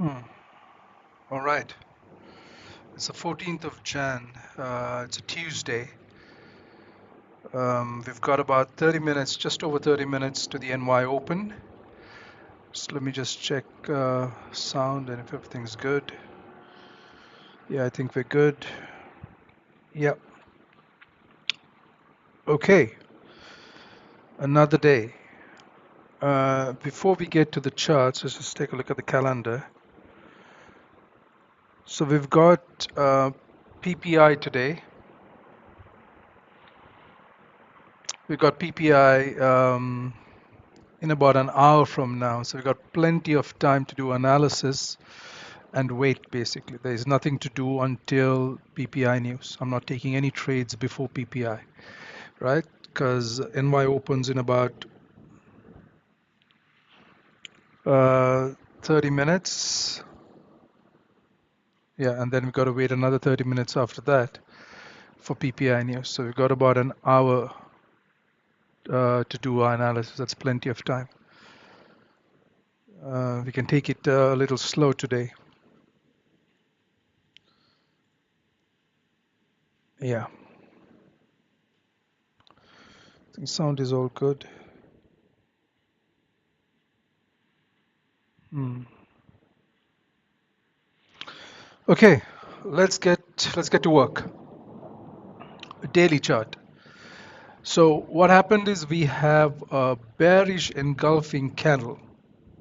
All right. It's the 14th of Jan. It's a Tuesday. We've got about 30 minutes, just over 30 minutes to the NY Open. So let me just check sound and if everything's good. Yeah, I think we're good. Yep. Okay. Another day. Before we get to the charts, let's just take a look at the calendar. So we've got PPI today. We've got PPI in about an hour from now. So we've got plenty of time to do analysis and wait, basically. There is nothing to do until PPI news. I'm not taking any trades before PPI, right? Because NY opens in about 30 minutes. Yeah, and then we've got to wait another 30 minutes after that for PPI news. So we've got about an hour to do our analysis. That's plenty of time. We can take it a little slow today. Yeah. I think sound is all good. Okay, let's get to work. A daily chart. So what happened is we have a bearish engulfing candle,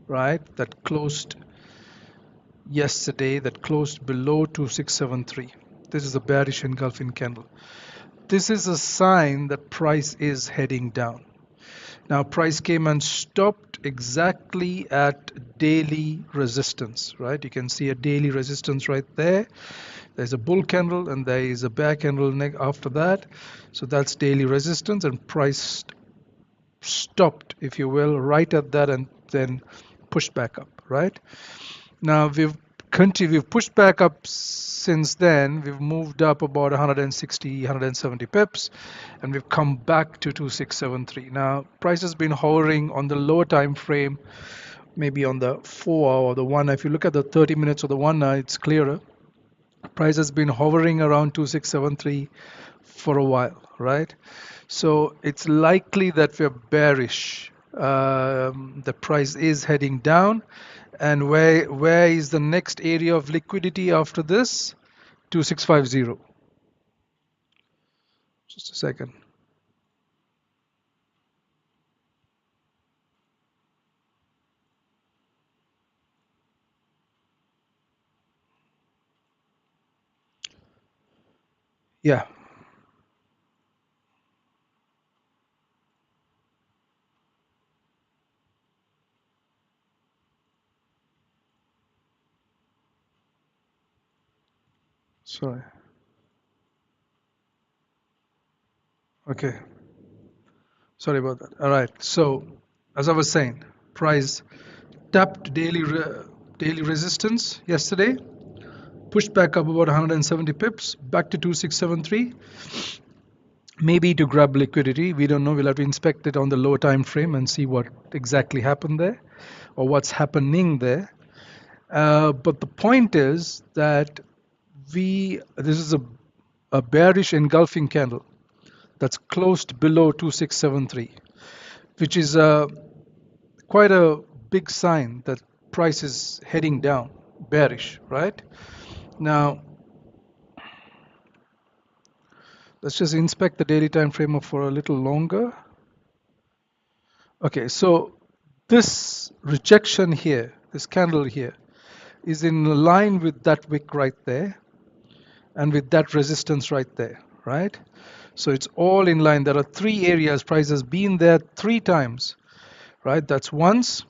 right? That closed yesterday, that closed below 2673. This is a bearish engulfing candle. This is a sign that price is heading down. Now price came and stopped exactly at daily resistance, right? You can see a daily resistance right there. There's a bull candle and there is a bear candle after that. So that's daily resistance, and price stopped, if you will, right at that and then pushed back up, right? Now we've pushed back up since then. We've moved up about 160, 170 pips, and we've come back to 2673. Now price has been hovering on the lower time frame, maybe on the 4 hour or the 1. If you look at the 30 minutes or the 1 hour, it's clearer. Price has been hovering around 2673 for a while, right? So it's likely that we're bearish. The price is heading down. And where is the next area of liquidity after this? 2650. Just a second. Yeah. Sorry. Okay. Sorry about that. All right. So as I was saying, price tapped daily resistance yesterday, pushed back up about 170 pips, back to 2673. Maybe to grab liquidity. We don't know. We'll have to inspect it on the lower time frame and see what exactly happened there or what's happening there. But the point is that this is a bearish engulfing candle that's closed below 2673, which is quite a big sign that price is heading down, bearish, right? Now, let's just inspect the daily time frame for a little longer. Okay, so this rejection here, this candle here, is in line with that wick right there and with that resistance right there, right? So it's all in line. There are three areas. Price has been there 3 times, right? That's once.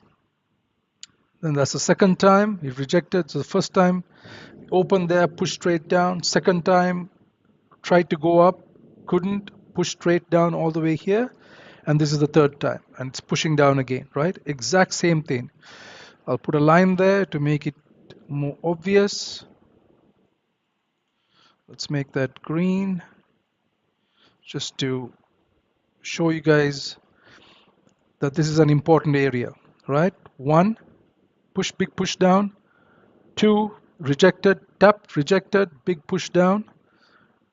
Then that's the second time. It rejected. So the first time, opened there, pushed straight down. Second time, tried to go up, couldn't, push straight down all the way here. And this is the third time. And it's pushing down again, right? Exact same thing. I'll put a line there to make it more obvious. Let's make that green just to show you guys that this is an important area, right? One, big push down, 2, rejected, tapped, rejected, big push down.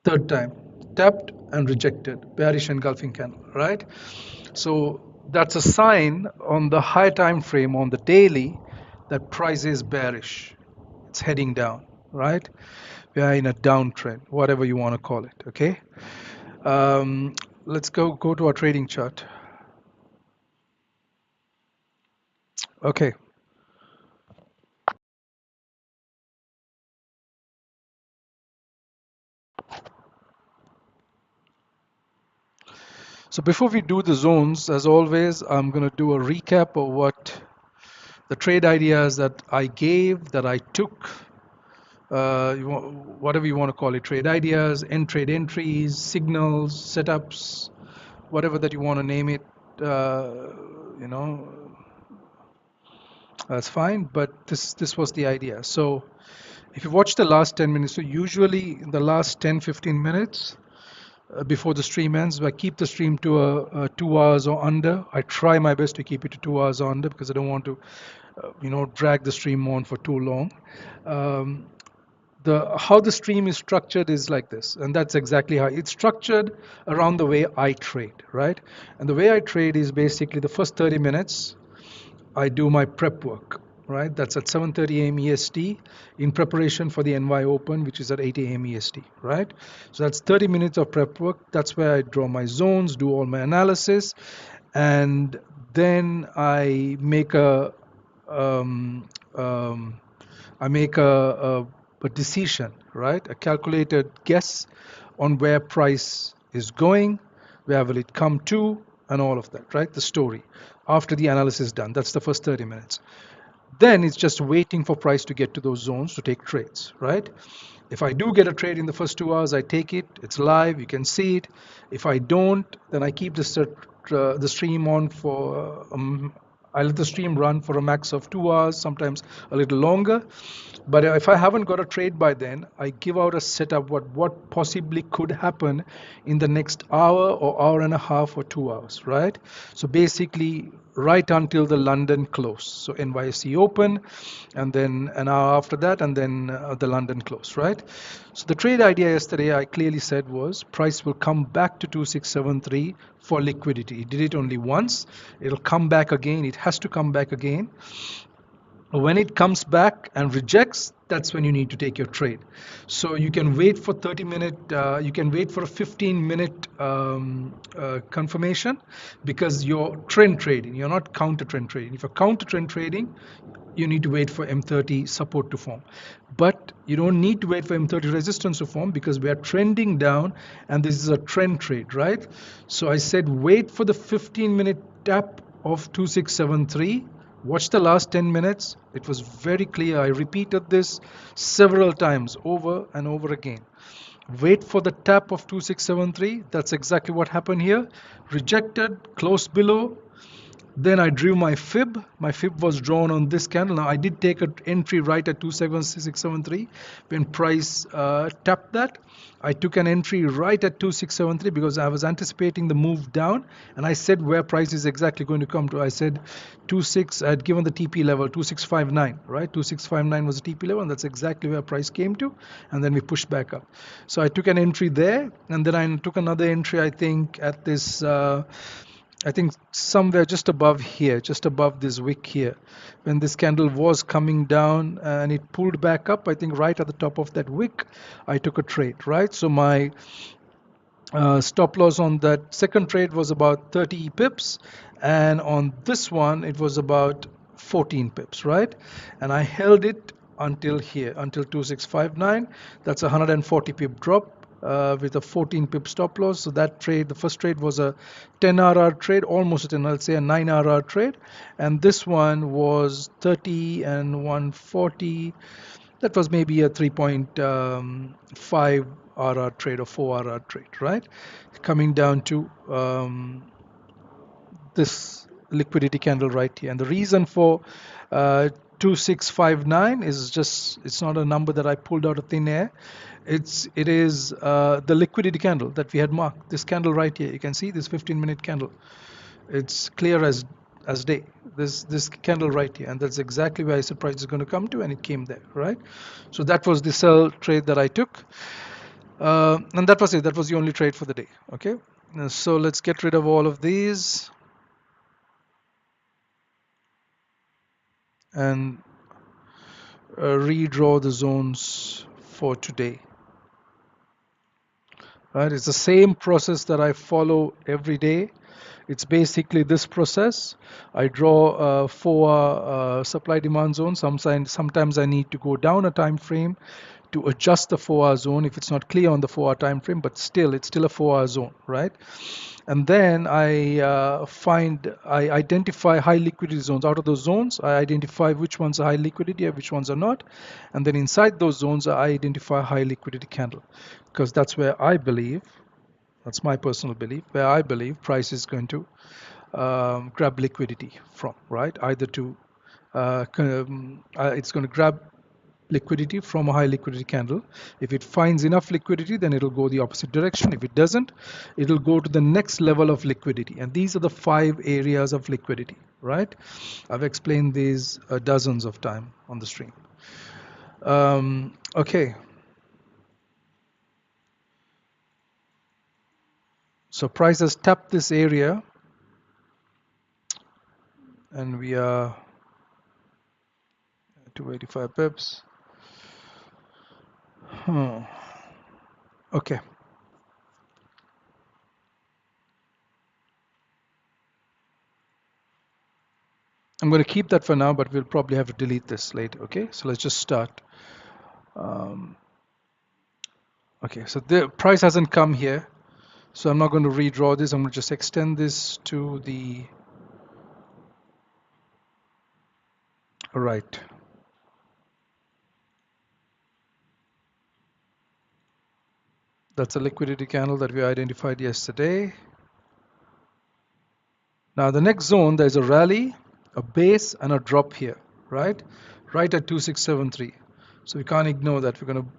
Third time, tapped and rejected, bearish engulfing candle, right? So that's a sign on the high time frame on the daily that price is bearish. It's heading down, right? We are in a downtrend, whatever you want to call it. Okay. Let's go to our trading chart. Okay. So before we do the zones, as always, I'm going to do a recap of what the trade ideas that I gave, that I took, whatever you want to call it, trade ideas, trade entries, signals, setups, whatever that you want to name it, you know, that's fine. But this was the idea. So if you watch the last 10 minutes, so usually in the last 10-15 minutes before the stream ends, I keep the stream to a 2 hours or under. I try my best to keep it to 2 hours or under because I don't want to drag the stream on for too long. How the stream is structured is like this, and that's exactly how it's structured around the way I trade, right? And the way I trade is basically the first 30 minutes I do my prep work, right? That's at 7:30 a.m. EST in preparation for the NY Open, which is at 8 a.m. EST, right? So that's 30 minutes of prep work. That's where I draw my zones, do all my analysis, and then I make um, um, a decision, right? A calculated guess on where price is going, where will it come to, and all of that, right? The story after the analysis is done. That's the first 30 minutes. Then it's just waiting for price to get to those zones to take trades, right? If I do get a trade in the first 2 hours, I take it. It's live. You can see it. If I don't, then I keep the stream on for. I let the stream run for a max of 2 hours, sometimes a little longer. But if I haven't got a trade by then, I give out a setup what possibly could happen in the next hour or hour and a half or 2 hours, right? So basically, right until the London close. So NYSE open, and then an hour after that, and then the London close, right? So the trade idea yesterday, I clearly said, was price will come back to 2673 for liquidity. It did it only once. It'll come back again. It has to come back again. When it comes back and rejects, that's when you need to take your trade. So you can wait for 30-minute, you can wait for a 15-minute confirmation, because you're trend trading, you're not counter trend trading. If you're counter trend trading, you need to wait for M30 support to form. But you don't need to wait for M30 resistance to form, because we are trending down and this is a trend trade, right? So I said wait for the 15-minute tap of 2673. Watch the last 10 minutes. It was very clear. I repeated this several times over and over again. Wait for the tap of 2673. That's exactly what happened here. Rejected, closed below. Then I drew my fib. My fib was drawn on this candle. Now I did take an entry right at 27673 when price tapped that. I took an entry right at 2673 because I was anticipating the move down, and I said where price is exactly going to come to. I said 26. I had given the TP level 2659, right? 2659 was the TP level, and that's exactly where price came to, and then we pushed back up. So I took an entry there, and then I took another entry, I think, at this. I think somewhere just above here, just above this wick here, when this candle was coming down and it pulled back up, I think right at the top of that wick, I took a trade, right? So my stop loss on that second trade was about 30 pips, and on this one it was about 14 pips, right? And I held it until here, until 2659. That's a 140 pip drop with a 14 pip stop loss. So that trade, the first trade was a 10 RR trade, almost a 10, I'll say a 9 RR trade, and this one was 30 and 140. That was maybe a 3.5 RR trade or 4 RR trade, right? Coming down to this liquidity candle right here. And the reason for 2659 is just, it's not a number that I pulled out of thin air. It is the liquidity candle that we had marked. This candle right here, you can see this 15-minute candle. It's clear as as day, this candle right here, and that's exactly where I said price is going to come to, and it came there, right? So that was the sell trade that I took, and that was it. That was the only trade for the day. Okay, so let's get rid of all of these and redraw the zones for today. Right, it's the same process that I follow every day. It's basically this process. I draw four supply demand zones. Sometimes I need to go down a time frame to adjust the 4-hour zone if it's not clear on the 4-hour time frame, but still it's still a 4-hour zone, right? And then I identify high liquidity zones. Out of those zones, I identify which ones are high liquidity and which ones are not. And then inside those zones, I identify high liquidity candle, because that's where I believe, that's my personal belief, where I believe price is going to grab liquidity from, right? Either to it's going to grab liquidity from a high liquidity candle. If it finds enough liquidity, then it'll go the opposite direction. If it doesn't, it'll go to the next level of liquidity. And these are the 5 areas of liquidity, right? I've explained these dozens of times on the stream. Okay, so price has tapped this area, and we are 285 pips. Okay. I'm going to keep that for now, but we'll probably have to delete this later. Okay, so let's just start. Okay, so the price hasn't come here, so I'm not going to redraw this. I'm going to just extend this to the right. That's a liquidity candle that we identified yesterday. Now the next zone, there's a rally, a base, and a drop here, right? Right at 2673. So we can't ignore that. We're going to,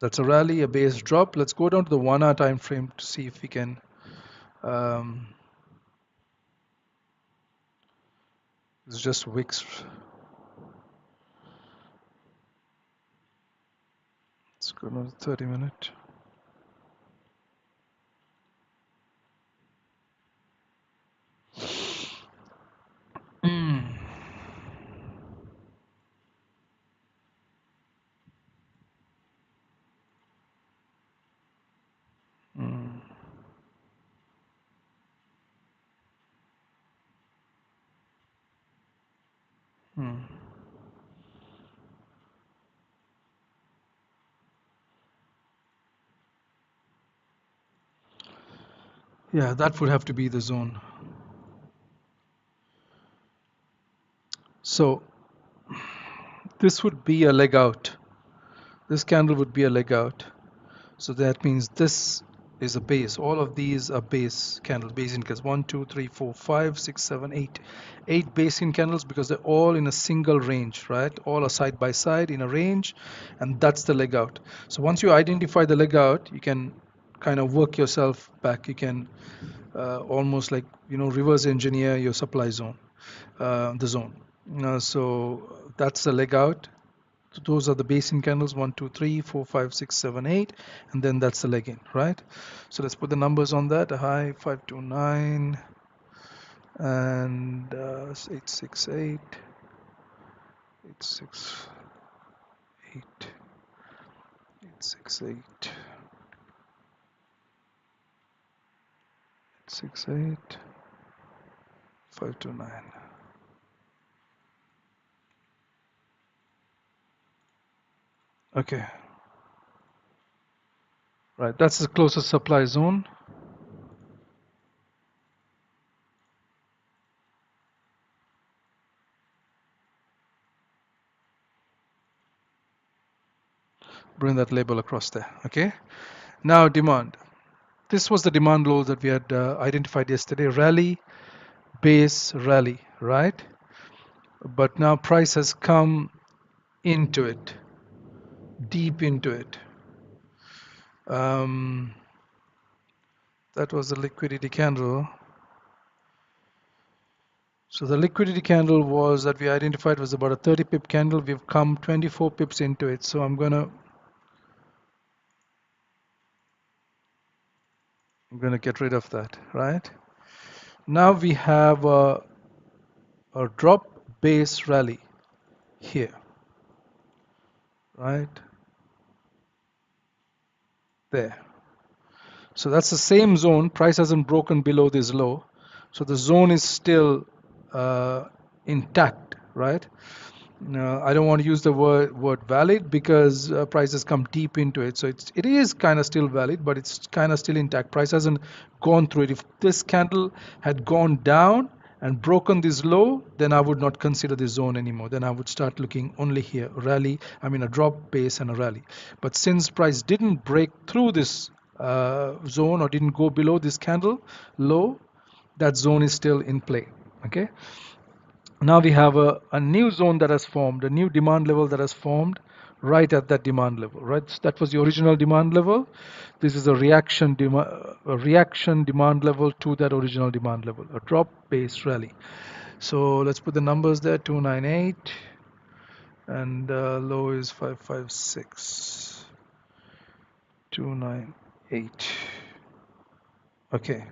that's a rally, a base, drop. Let's go down to the 1-hour time frame to see if we can it's just wicks. Let's go to the 30-minute. Yeah, that would have to be the zone. So this would be a leg out. This candle would be a leg out. So that means this is a base. All of these are base candles, base in candles. 1, 2, 3, 4, 5, 6, 7, 8. 8 base in candles because they're all in a single range, right? All are side by side in a range, and that's the leg out. So once you identify the leg out, you can kind of work yourself back. You can almost like, reverse engineer your supply zone, the zone. So that's the leg out. So those are the basing candles, 1, 2, 3, 4, 5, 6, 7, 8, and then that's the leg in, right? So let's put the numbers on that. A high 529 and 868, 868, 868, 868, 529. Okay. Right, that's the closest supply zone. Bring that label across there. Okay. Now demand. This was the demand low that we had identified yesterday. Rally, base, rally, right? But now price has come into it, deep into it. that was the liquidity candle. So the liquidity candle was that we identified was about a 30 pip candle. We've come 24 pips into it. So I'm gonna get rid of that, right? Now we have a drop base rally here, right? There. So that's the same zone. Price hasn't broken below this low. So the zone is still intact, right? I don't want to use the word valid because prices come deep into it. So it is kind of still valid, but it's kind of still intact. Price hasn't gone through it. If this candle had gone down and broken this low, then I would not consider this zone anymore. Then I would start looking only here, rally, I mean a drop base and a rally. But since price didn't break through this zone or didn't go below this candle low, that zone is still in play. Okay. Now we have a new zone that has formed, a new demand level that has formed right at that demand level, right? That was the original demand level. This is a reaction demand level to that original demand level, a drop base rally. So let's put the numbers there, 298 and low is 556, 298. Okay,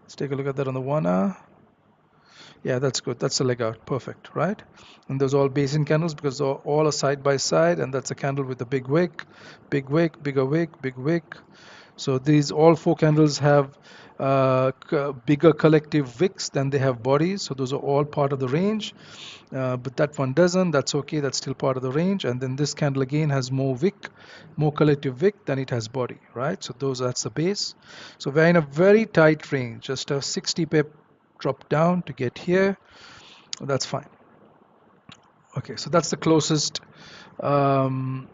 let's take a look at that on the 1 hour. Yeah, that's good. That's a leg out. Perfect, right? And those are all basin candles because they're all are side by side, and that's a candle with a big wick, bigger wick, big wick. So these all four candles have bigger collective wicks than they have bodies. So those are all part of the range. But that one doesn't. That's okay. That's still part of the range. And then this candle again has more wick, more collective wick than it has body, right? So that's the base. So we're in a very tight range, just a 60 pip drop down to get here. That's fine. Okay, so that's the closest um,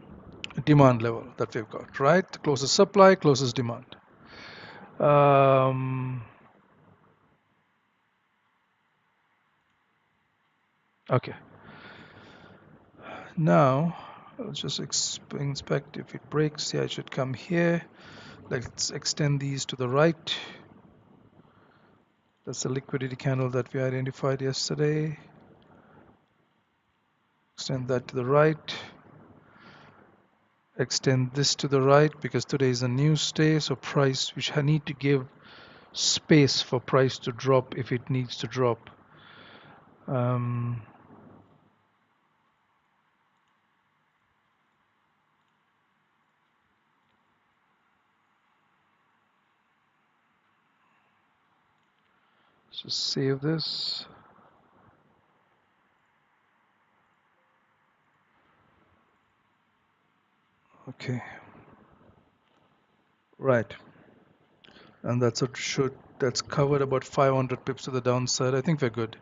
demand level that we've got, right? The closest supply, closest demand. Okay. Now, let's just inspect if it breaks. Yeah, it should come here. Let's extend these to the right. That's the liquidity candle that we identified yesterday. Extend that to the right. Extend this to the right because today is a news day. So price, which I need to give space for price to drop if it needs to drop. Just save this. Okay. Right. And that's covered about 500 pips to the downside. I think we're good.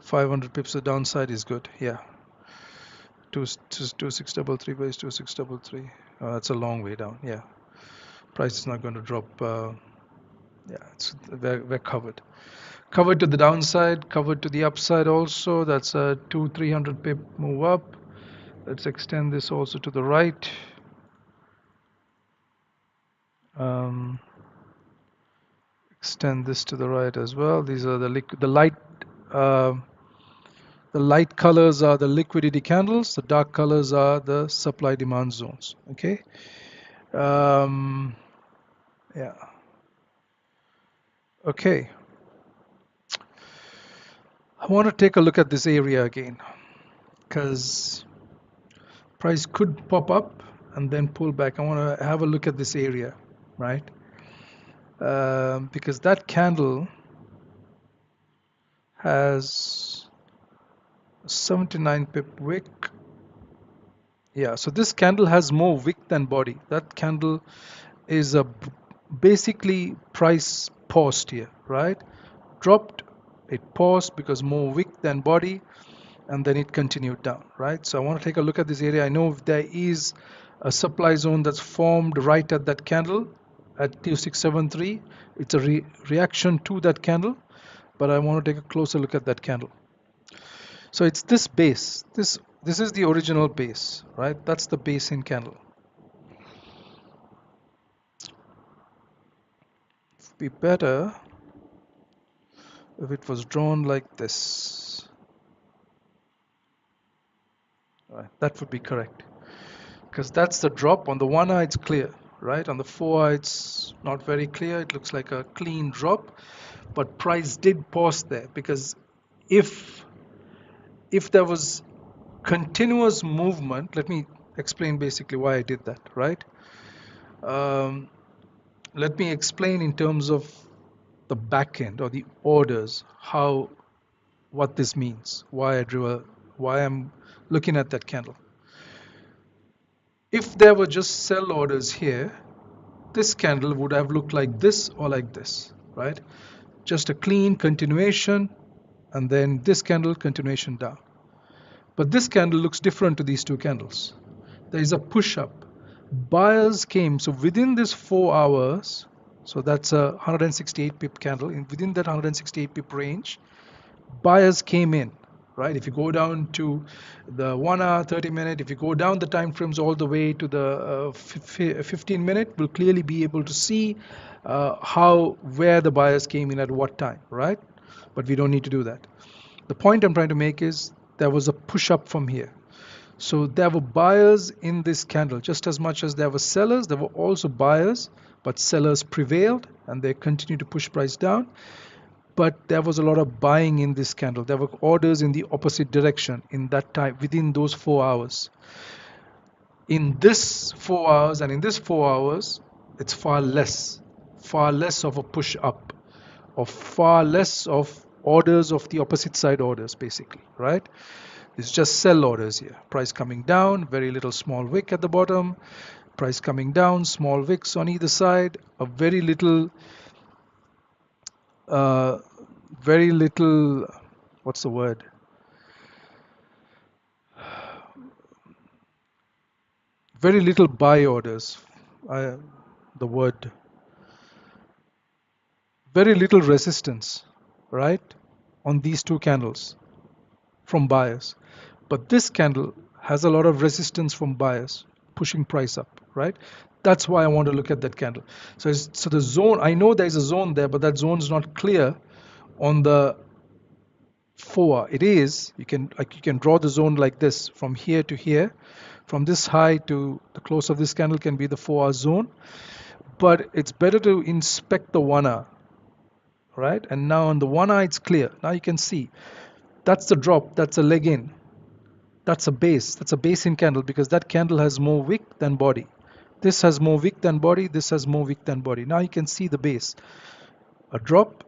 500 pips to the downside is good. Yeah. 2633 by 2633. That's a long way down. Yeah. Price is not going to drop. Yeah, we're covered. Covered to the downside, covered to the upside also. That's a 300 pip move up. Let's extend this also to the right. Extend this to the right as well. These are the light colors are the liquidity candles. The dark colors are the supply demand zones. Okay. Yeah. Okay. I want to take a look at this area again because price could pop up and then pull back. I want to have a look at this area, right? Because that candle has 79 pip wick. Yeah, so this candle has more wick than body. That candle is basically price paused here, right? Dropped, it paused because more wick than body, and then it continued down, right? So I want to take a look at this area. I know if there is a supply zone that's formed right at that candle at 2673. It's a reaction to that candle, but I want to take a closer look at that candle. So it's this base. This is the original base, right? That's the base in candle. be better if it was drawn like this. Right, that would be correct, because that's the drop. On the 1 eye it's clear, right? On the 4 eye it's not very clear. It looks like a clean drop, but price did pause there, because if there was continuous movement, let me explain basically why I did that, right? Um, let me explain in terms of the back end or the orders, what this means, why I'm looking at that candle. If there were just sell orders here, this candle would have looked like this or like this, right? Just a clean continuation, and then this candle continuation down. But this candle looks different to these two candles. There is a push up. Buyers came, so within this 4 hours, so that's a 168 pip candle, within that 168 pip range, buyers came in, right? If you go down to the 1 hour, 30 minute, if you go down the time frames all the way to the 15 minute, we'll clearly be able to see where the buyers came in at what time, right? But we don't need to do that. The point I'm trying to make is there was a push up from here. So there were buyers in this candle just as much as there were sellers. There were also buyers, but sellers prevailed and they continued to push price down. But there was a lot of buying in this candle. There were orders in the opposite direction in that time, within those 4 hours. In this 4 hours and in this 4 hours, it's far less of a push up, or far less of orders of the opposite side orders, basically, right? It's just sell orders here. Price coming down, very little small wick at the bottom, price coming down, small wicks on either side, a very little, uh, what's the word? Very little buy orders. The word, very little resistance, right, on these two candles from buyers. But this candle has a lot of resistance from buyers pushing price up, right? That's why I want to look at that candle. So the zone, I know there's a zone there, but that zone's not clear on the 4. It is. You can draw the zone like this from here to here. From this high to the close of this candle can be the 4-hour zone. But it's better to inspect the 1 hour, right? And now on the 1 hour it's clear. Now you can see that's the drop, that's a leg in. That's a base in candle, because that candle has more wick than body. This has more wick than body, this has more wick than body. Now you can see the base. A drop,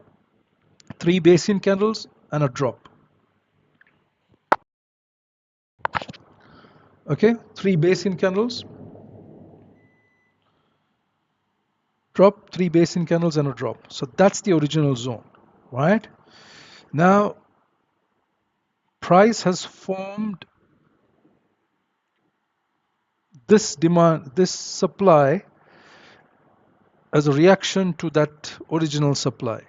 3 base in candles, and a drop. Okay, 3 base in candles, drop, 3 base in candles, and a drop. So that's the original zone, right? Now, price has formed this supply as a reaction to that original supply,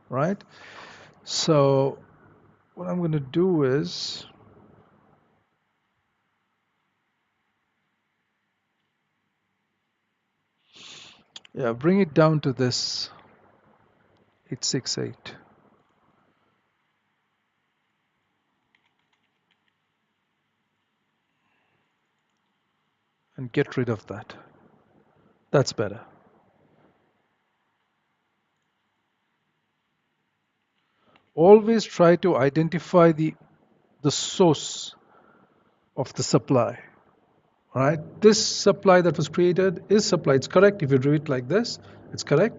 right? So what I'm going to do is, yeah, bring it down to this 868 and get rid of that. That's better. Always try to identify the source of the supply. Right? This supply that was created is supply. It's correct. If you do it like this, it's correct.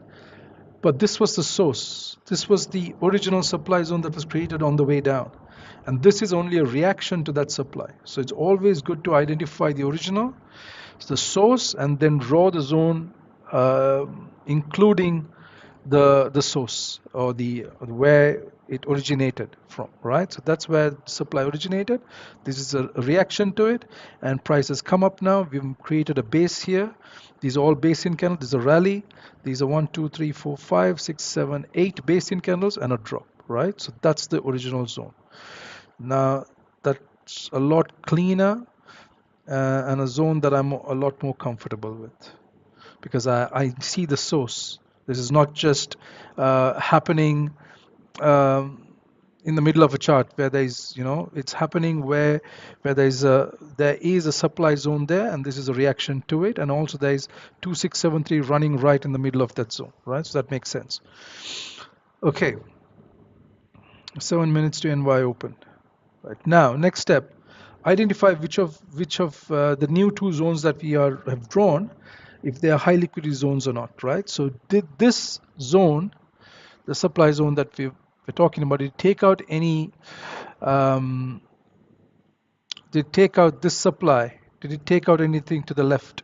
But this was the source. This was the original supply zone that was created on the way down. And this is only a reaction to that supply. So it's always good to identify the original, the source, and then draw the zone, including the source, or the where it originated from, right? So that's where supply originated. This is a reaction to it, and price has come up now. We've created a base here. These are all base in candles. This is a rally. These are 1 2 3 4 5 6 7 8 base in candles and a drop, right? So that's the original zone. Now that's a lot cleaner, and a zone that I'm a lot more comfortable with, because I see the source. This is not just happening um, in the middle of a chart where there is, it's happening where there is a supply zone there, and this is a reaction to it, and also there is 2673 running right in the middle of that zone, right? So that makes sense. Okay, 7 minutes to NY open. Right now, next step, identify which of the new two zones that we have drawn, if they are high liquidity zones or not, right? So did this zone, the supply zone that we're talking about, did it take out any um, did it take out this supply? Did it take out anything to the left?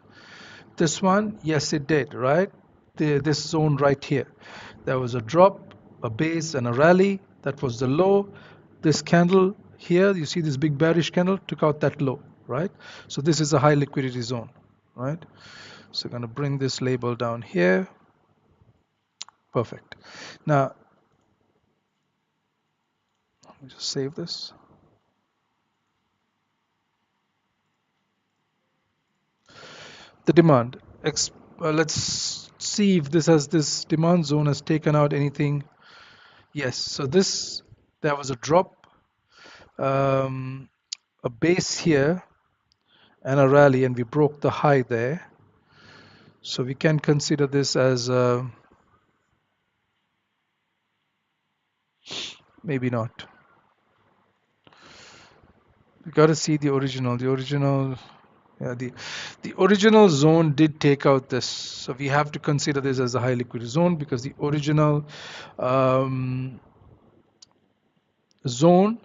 This one, yes, it did, right? This zone right here. There was a drop, a base, and a rally. That was the low. This candle here, you see this big bearish candle, took out that low, right? So this is a high liquidity zone, right? So I'm going to bring this label down here. Perfect. Now, let me just save this. The demand. Let's see if this demand zone has taken out anything. Yes, so there was a drop, um, a base here, and a rally, and we broke the high there. So we can consider this as maybe not. We got to see the original. Yeah, the original zone did take out this, so we have to consider this as a high liquidity zone, because the original zone,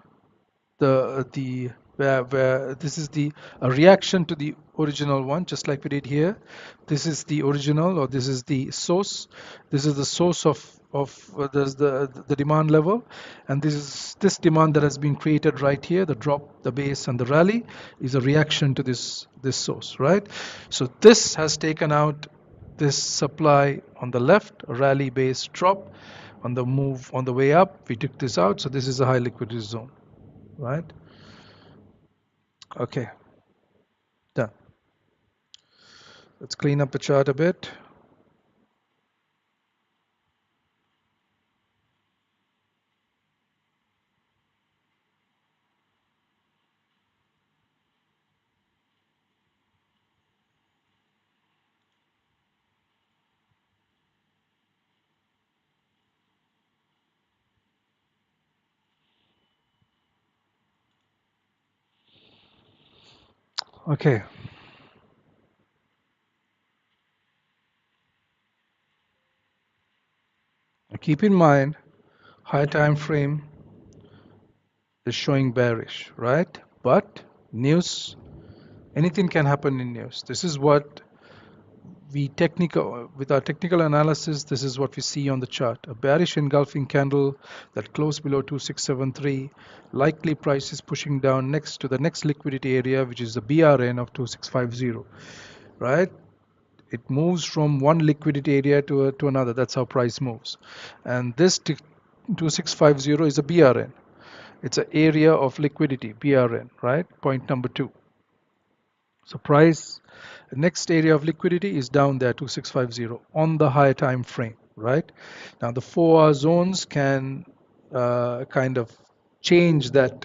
the where this is the a reaction to the original one, just like we did here. This is the original, or this is the source. This is the source of the demand level, and this demand that has been created right here, the drop, the base, and the rally, is a reaction to this source, right? So this has taken out this supply on the left, a rally, base, drop. On the move, on the way up, we took this out, so this is a high liquidity zone, right? Okay, done. Let's clean up the chart a bit. Okay, keep in mind, high time frame is showing bearish, right? But news, anything can happen in news. This is what with our technical analysis, this is what we see on the chart. A bearish engulfing candle that closed below 2673. Likely price is pushing down next to the next liquidity area, which is the BRN of 2650, right? It moves from one liquidity area to another. That's how price moves. And this 2650 is a BRN. It's an area of liquidity, BRN, right? Point number two. So price, next area of liquidity is down there, 2650 on the high time frame, right? Now the 4-hour zones can kind of change that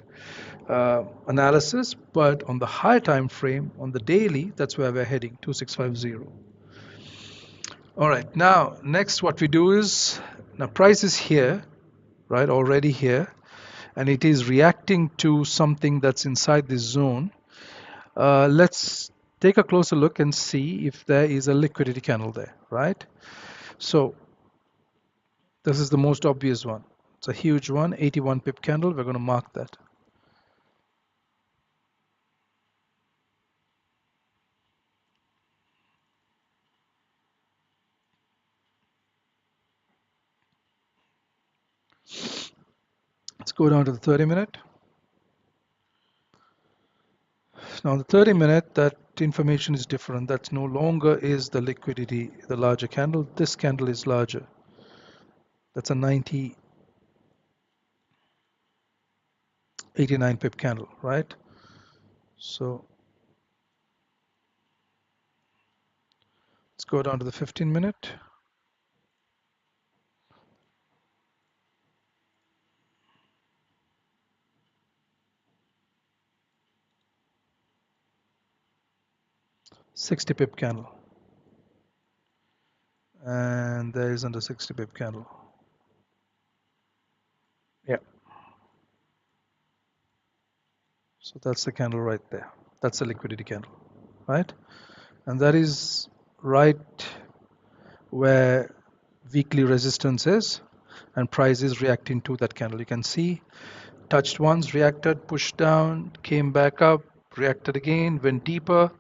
analysis, but on the high time frame, on the daily, that's where we're heading, 2650. All right, now next what we do is, now price is here, right, already here, and it is reacting to something that's inside this zone. Let's take a closer look and see if there is a liquidity candle there, right? So this is the most obvious one. It's a huge one, 81 pip candle. We're going to mark that. Let's go down to the 30-minute. Now the 30-minute, that information is different. That's no longer is the liquidity, the larger candle. This candle is larger. That's a 89 pip candle, right? So let's go down to the 15-minute. 60 pip candle, and there isn't a 60 pip candle. Yeah, so that's the candle right there. That's a liquidity candle, right? And that is right where weekly resistance is, and price is reacting to that candle. You can see touched once, reacted, pushed down, came back up, reacted again, went deeper,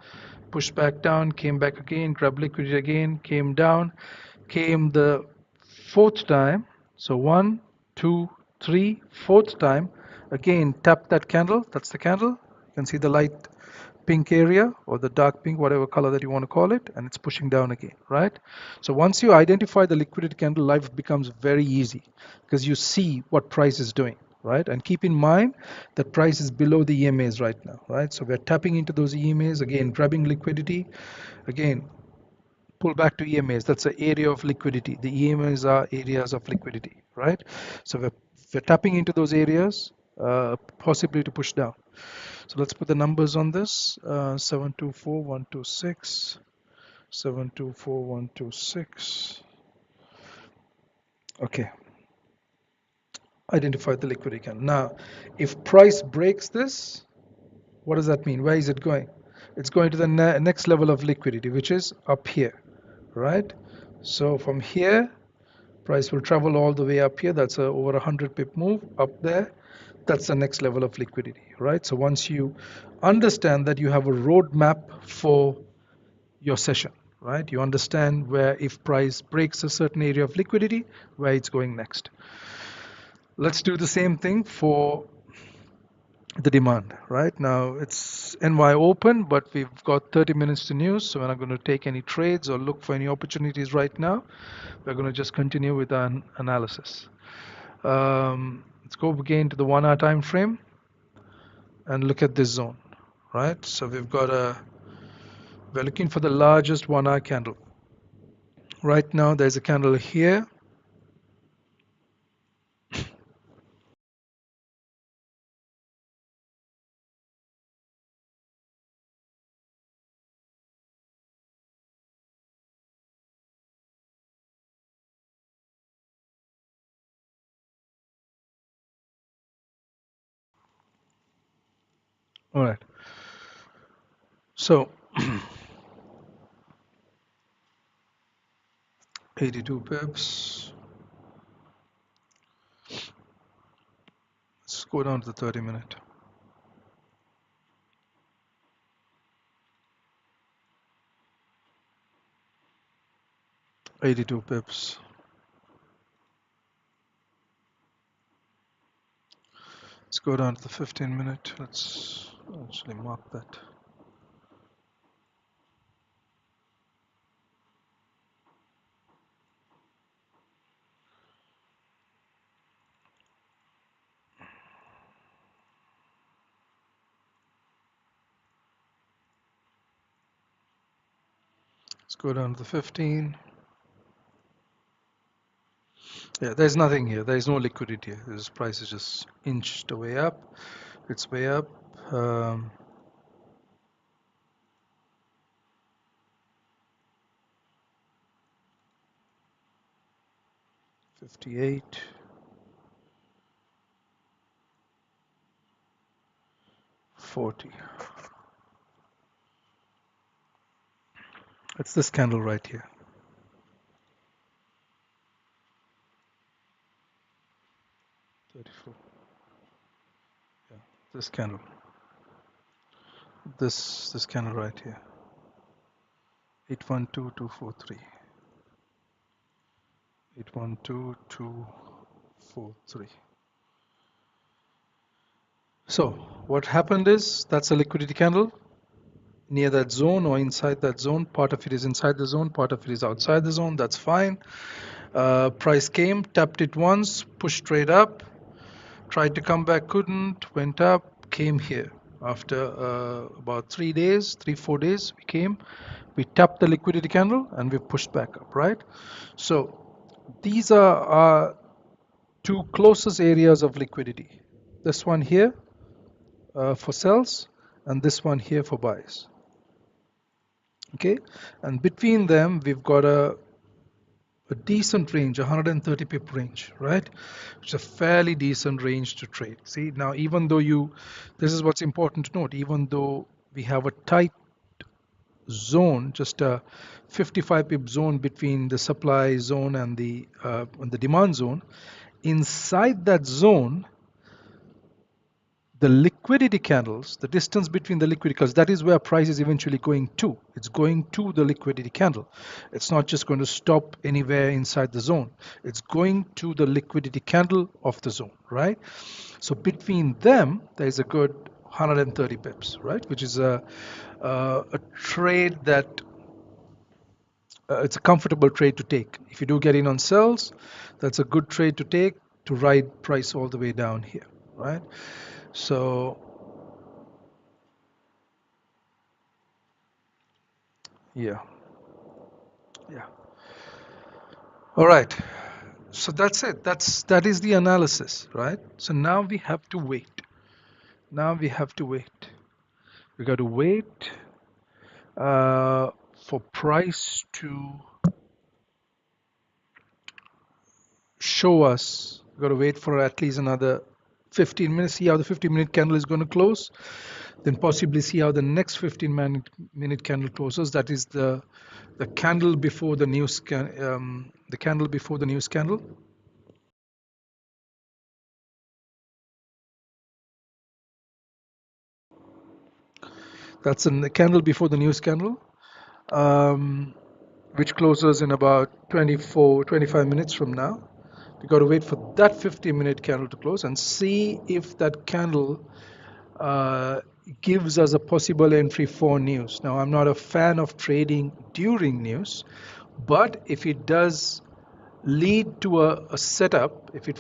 pushed back down, came back again, grabbed liquidity again, came down, came the fourth time. So one, two, three, fourth time. Again, tap that candle. That's the candle. You can see the light pink area or the dark pink, whatever color that you want to call it, and it's pushing down again, right? So once you identify the liquidity candle, life becomes very easy because you see what price is doing, right? And keep in mind that price is below the EMAs right now, right? So we're tapping into those EMAs again, grabbing liquidity again, pull back to EMAs. That's the area of liquidity. The EMAs are areas of liquidity, right? So we're tapping into those areas, possibly to push down. So let's put the numbers on this. 724126, 724126. Okay, identify the liquidity candle. Now, if price breaks this, what does that mean? Where is it going? It's going to the next level of liquidity, which is up here, right? So from here, price will travel all the way up here. That's a over 100 pip move up there. That's the next level of liquidity, right? So once you understand that you have a roadmap for your session, right? You understand where if price breaks a certain area of liquidity, where it's going next. Let's do the same thing for the demand. Right now it's NY open, but we've got 30 minutes to news, so we're not going to take any trades or look for any opportunities right now. We're going to just continue with our analysis. Let's go again to the 1 hour time frame and look at this zone, right? So we're looking for the largest 1 hour candle. Right now there's a candle here. All right, so 82 pips. Let's go down to the 30 minute. 82 pips. Let's go down to the 15 minute. Let's actually mark that. Let's go down to the 15. Yeah, there's nothing here. There's no liquidity here. This price is just inched way up. It's way up. 58. 40. It's this candle right here. 34. Yeah, this candle. This candle right here. 812243. 812243. So what happened is that's a liquidity candle near that zone or inside that zone. Part of it is inside the zone, part of it is outside the zone. That's fine. Price came, tapped it once, pushed straight up, tried to come back, couldn't, went up, came here. After about 3 days, 4 days, we came, we tapped the liquidity candle and we pushed back up, right? So these are our two closest areas of liquidity. This one here for sells and this one here for buys. Okay, and between them we've got a decent range, 130 pip range, right? It's a fairly decent range to trade. See, now even though this is what's important to note, even though we have a tight zone, just a 55 pip zone between the supply zone and the demand zone, inside that zone, the liquidity candles, the distance between the liquidity, because that is where price is eventually going to. It's going to the liquidity candle. It's not just going to stop anywhere inside the zone. It's going to the liquidity candle of the zone, right? So between them, there is a good 130 pips, right? Which is a trade that it's a comfortable trade to take. If you do get in on sells, that's a good trade to take to ride price all the way down here, right? So yeah, yeah. All right. So that's it. That is the analysis, right? So now we have to wait. Now we have to wait. We got to wait for price to show us. We got to wait for at least another 15 minutes. See how the 15-minute candle is going to close. Then possibly see how the next 15-minute candle closes. That is the candle before the news the candle before the news candle. That's the candle before the news candle, which closes in about 25 minutes from now. We got to wait for that 15-minute candle to close and see if that candle uh, gives us a possible entry for news. Now, I'm not a fan of trading during news, but if it does lead to a setup, if it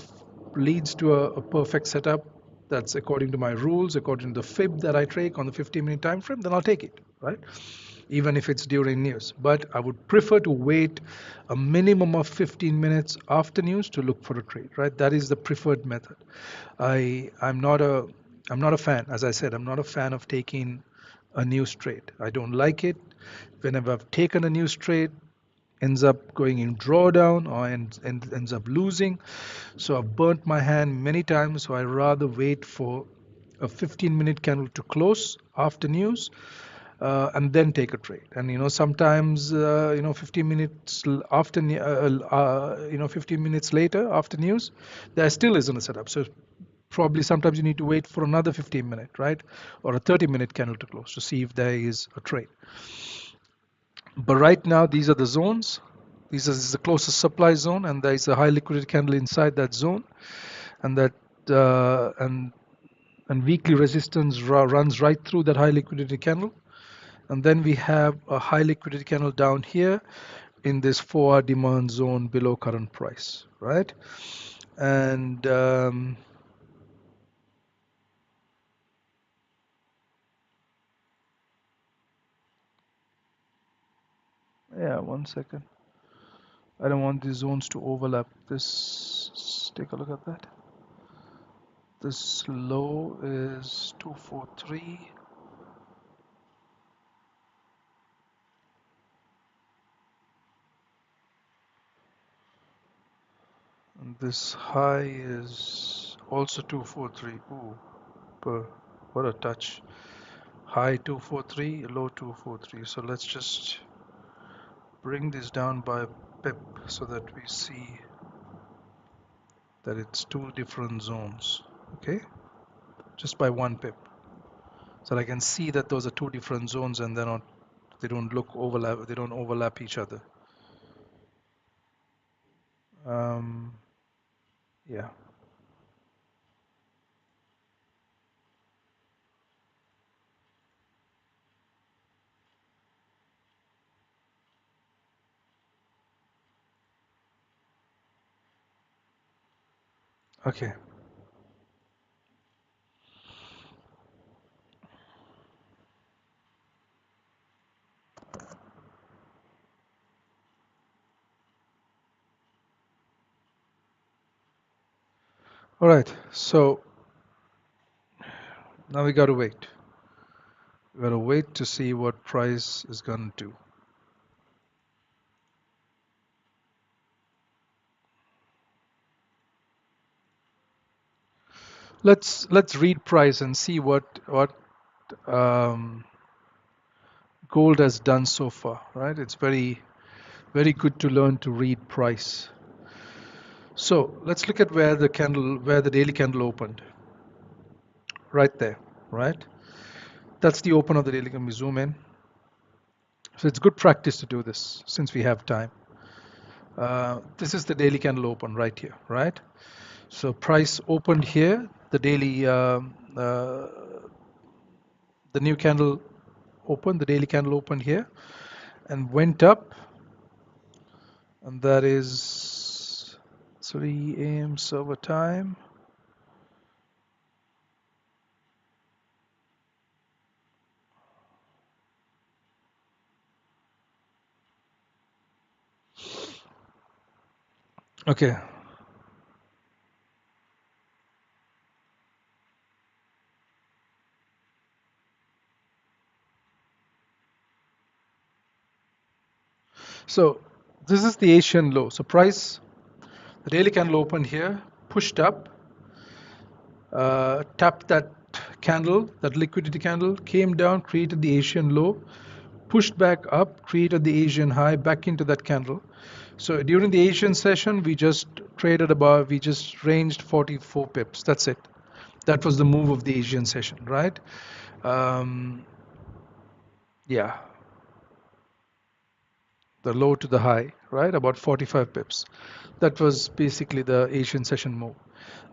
leads to a perfect setup that's according to my rules, according to the fib that I take on the 15-minute time frame, then I'll take it, right? Even if it's during news. But I would prefer to wait a minimum of 15 minutes after news to look for a trade, right? That is the preferred method. I'm not a fan, as I said, I'm not a fan of taking a news trade. I don't like it. Whenever I've taken a news trade, ends up going in drawdown or ends up losing. So I've burnt my hand many times. So I rather wait for a 15-minute candle to close after news and then take a trade. And sometimes 15 minutes after 15 minutes later after news, there still isn't a setup. So probably sometimes you need to wait for another 15 minute, right, or a 30-minute candle to close to see if there is a trade. But right now, these are the zones. This is the closest supply zone, and there is a high liquidity candle inside that zone, and that and weekly resistance runs right through that high liquidity candle. And then we have a high liquidity candle down here in this 4-hour demand zone below current price, right? And yeah, 1 second. I don't want these zones to overlap. Take a look at that. This low is 243. And this high is also 243. Ooh, what a touch. High 243, low 243. So let's just bring this down by a pip so that we see that it's two different zones. Okay, just by 1 pip. So I can see that those are two different zones and they don't look overlap, they don't overlap each other. Um, yeah. Okay. All right. So now we got to wait. We got to wait to see what price is going to do. let's read price and see what um, gold has done so far, right? It's very good to learn to read price. So let's look at where the daily candle opened. Right there, right? That's the open of the daily. Let me zoom in. So it's good practice to do this since we have time. This is the daily candle open right here, right? So price opened here. The new candle opened. The daily candle opened here and went up, and that is 3 a.m. server time. Okay. So this is the Asian low. So price, the daily candle opened here, pushed up, tapped that candle, that liquidity candle, came down, created the Asian low, pushed back up, created the Asian high back into that candle. So during the Asian session, we just ranged 44 pips. That's it. That was the move of the Asian session, right? Um, yeah, the low to the high, right? About 45 pips. That was basically the Asian session move.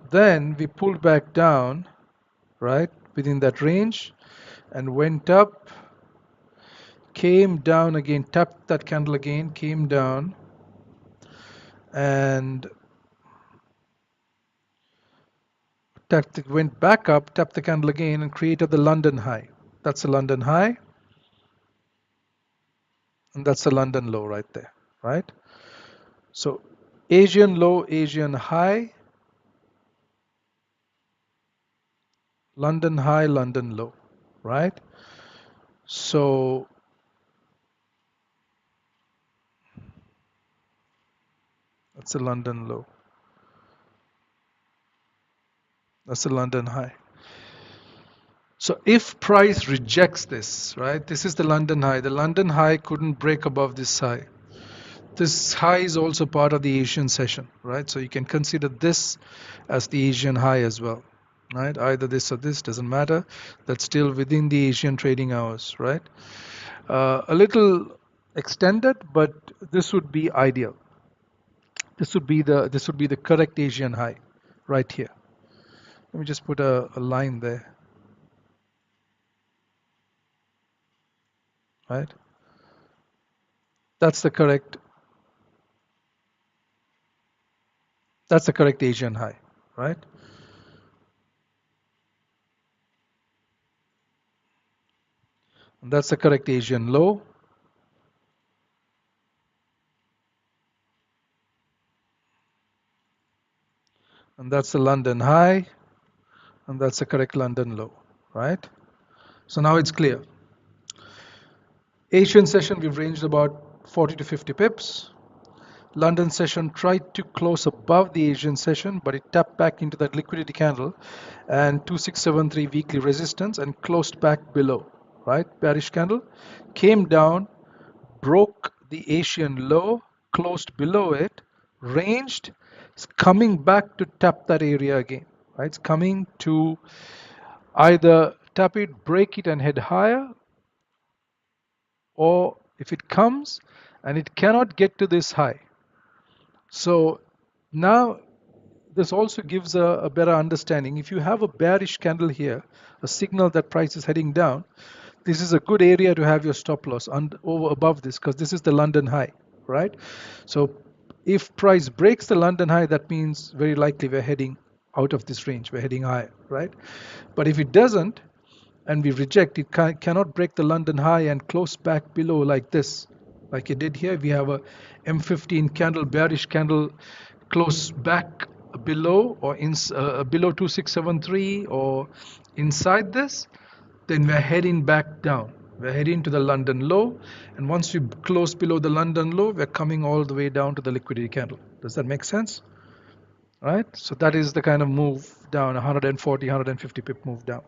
Then we pulled back down, right, within that range and went up, came down again, tapped that candle again, came down, and went back up, tapped the candle again, and created the London high. That's the London high, and that's the London low right there, right? So Asian low, Asian high, London high, London low, right? So that's the London low. That's the London high. So if price rejects this, right, this is the London high. The London high couldn't break above this high. This high is also part of the Asian session, right? So you can consider this as the Asian high as well, right? Either this or this, doesn't matter. That's still within the Asian trading hours, right? A little extended, but this would be ideal. This would be the correct Asian high right here. Let me just put a line there, right? That's the correct that's the correct Asian high, right? And that's the correct Asian low, and that's the London high, and that's the correct London low, right? So now it's clear. Asian session, we've ranged about 40 to 50 pips. London session tried to close above the Asian session, but it tapped back into that liquidity candle and 2673 weekly resistance and closed back below, right? Bearish candle came down, broke the Asian low, closed below it, ranged, it's coming back to tap that area again, right? It's coming to either tap it, break it, and head higher, or if it comes and it cannot get to this high. So now this also gives a better understanding. If you have a bearish candle here, a signal that price is heading down, this is a good area to have your stop loss over above this, because this is the London high, right? So if price breaks the London high, that means very likely we're heading out of this range, we're heading higher, right? But if it doesn't and we reject, it cannot break the London high and close back below like this, like it did here. We have a M15 candle, bearish candle, close back below or below 2673 or inside this, then we're heading back down. We're heading to the London low, and once we close below the London low, we're coming all the way down to the liquidity candle. Does that make sense? right? So that is the kind of move down, 140, 150 pip move down.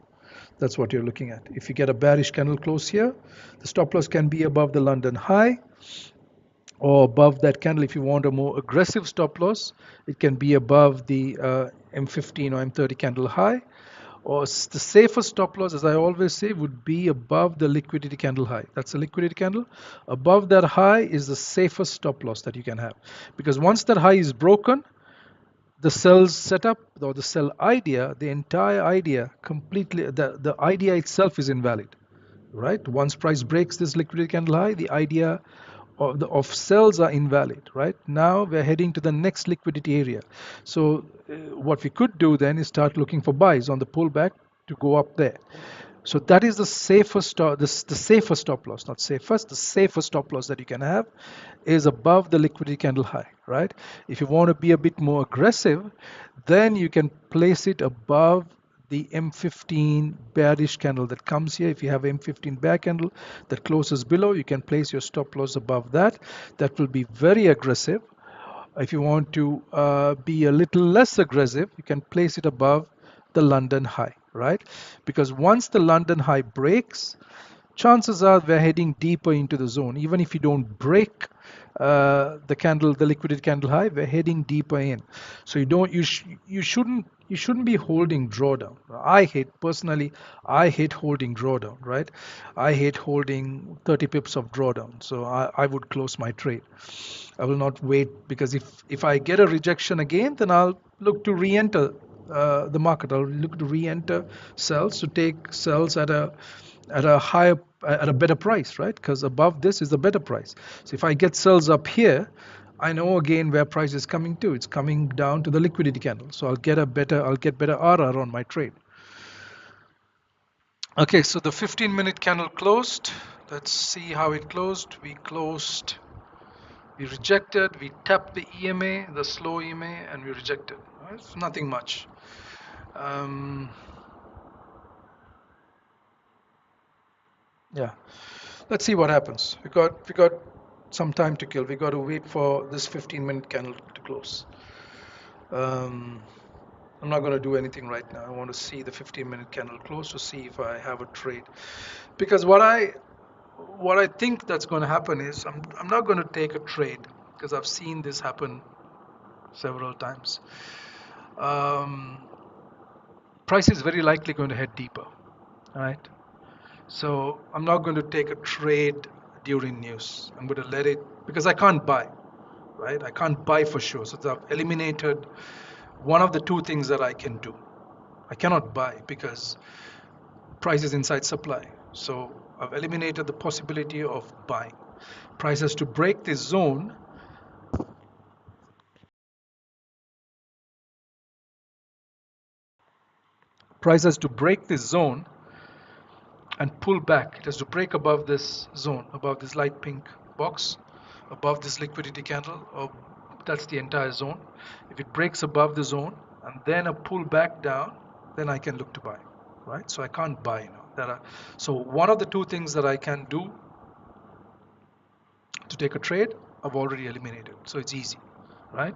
That's what you're looking at. If you get a bearish candle close here, the stop loss can be above the London high or above that candle. If you want a more aggressive stop loss, it can be above the M15 or M30 candle high. Or the safest stop loss, as I always say, would be above the liquidity candle high. That's a liquidity candle. Above that high is the safest stop loss that you can have. Because once that high is broken, the cell's setup or the cell idea, the entire idea completely, the idea itself is invalid, right? Once price breaks this liquidity candle high, the idea of cells are invalid, right? Now we're heading to the next liquidity area. So what we could do then is start looking for buys on the pullback to go up there. So that is the safest the safest stop loss, not safest, the safest stop loss that you can have is above the liquidity candle high, right? If you want to be a bit more aggressive, then you can place it above the M15 bearish candle that comes here. If you have M15 bear candle that closes below, you can place your stop loss above that. That will be very aggressive. If you want to be a little less aggressive, you can place it above the London high, right? Because once the London high breaks, chances are we're heading deeper into the zone. Even if you don't break the liquidity candle high, we're heading deeper in. So you shouldn't be holding drawdown. I hate holding drawdown, right? I hate holding 30 pips of drawdown. So I would close my trade. I will not wait, because if I get a rejection again, then I'll look to re-enter the market. I'll look to re-enter cells, to take cells at a higher, at a better price, right? Because above this is a better price. So if I get cells up here, I know again where price is coming to. It's coming down to the liquidity candle. So I'll get better RR on my trade. Okay, so the 15-minute candle closed. Let's see how it closed. We rejected, we tapped the EMA, the slow EMA, and we rejected. Right? Nothing much. Um, yeah, let's see what happens. We got some time to kill. We got to wait for this 15-minute candle to close. Um, I'm not going to do anything right now. I want to see the 15-minute candle close to see if I have a trade. Because what I think that's going to happen is I'm not going to take a trade, because I've seen this happen several times. Price is very likely going to head deeper, right? So I'm not going to take a trade during news. I'm going to let it, because I can't buy, right? I can't buy for sure. So I've eliminated one of the two things that I can do. I cannot buy because price is inside supply. So I've eliminated the possibility of buying. Price has to break this zone. Price has to break this zone and pull back. It has to break above this zone, above this light pink box, above this liquidity candle, or that's the entire zone. If it breaks above the zone and then a pull back down, then I can look to buy, right? So I can't buy now. So one of the two things that I can do to take a trade, I've already eliminated. So it's easy, right?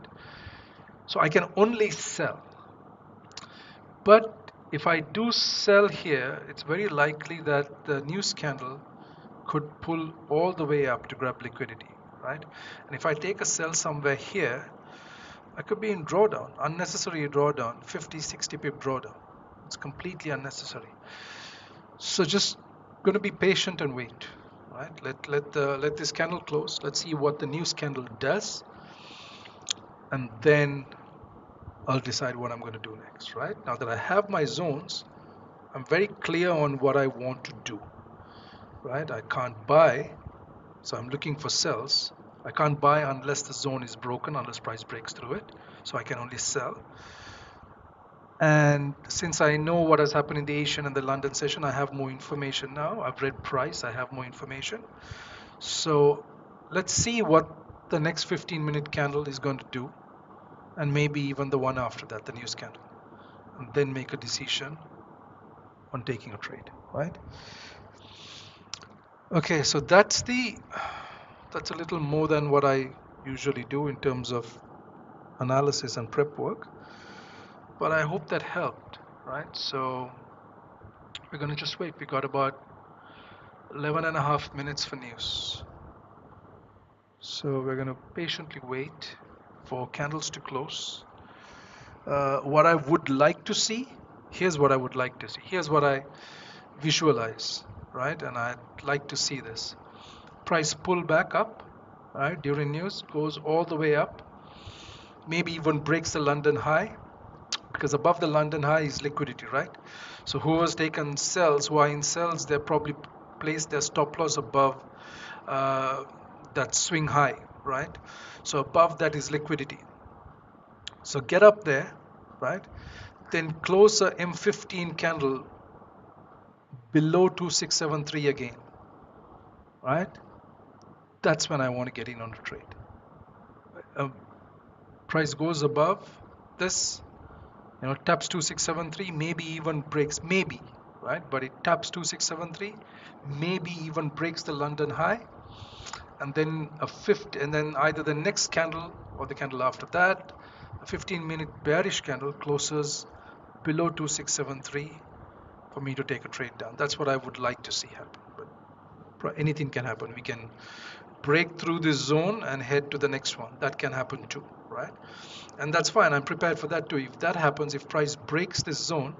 So I can only sell. But if I do sell here, it's very likely that the news candle could pull all the way up to grab liquidity, right? And if I take a sell somewhere here, I could be in drawdown, unnecessary drawdown, 50, 60 pip drawdown. It's completely unnecessary. So just going to be patient and wait, right? Let this candle close. Let's see what the news candle does, and then I'll decide what I'm going to do next, right? Now that I have my zones, I'm very clear on what I want to do, right? I can't buy, so I'm looking for sells. I can't buy unless the zone is broken, unless price breaks through it. So I can only sell. And since I know what has happened in the Asian and the London session, I have more information now. I've read price, I have more information. So let's see what the next 15-minute candle is going to do, and maybe even the one after that, the news candle, and then make a decision on taking a trade, right? Okay, so that's a little more than what I usually do in terms of analysis and prep work. But I hope that helped, right? So we're going to just wait. We got about 11 and a half minutes for news. So we're going to patiently wait for candles to close. What I would like to see, here's what I would like to see. Here's what I visualize, right? And I'd like to see this. Price pull back up, right? During news, goes all the way up, maybe even breaks the London high, because above the London high is liquidity, right? So whoever's taken sells, who are in sells, they probably placed their stop loss above uh, that swing high, right? So above that is liquidity. So get up there, right? Then close a M15 candle below 2673 again, right? That's when I want to get in on the trade. Um, Price goes above this, taps 2673, maybe even breaks, maybe, right? But it taps 2673, maybe even breaks the London high, and then a fifth, and then either the next candle or the candle after that, a 15-minute bearish candle closes below 2673 for me to take a trade down. That's what I would like to see happen. But anything can happen. We can break through this zone and head to the next one. That can happen too, right? And that's fine. I'm prepared for that too. If that happens, if price breaks this zone,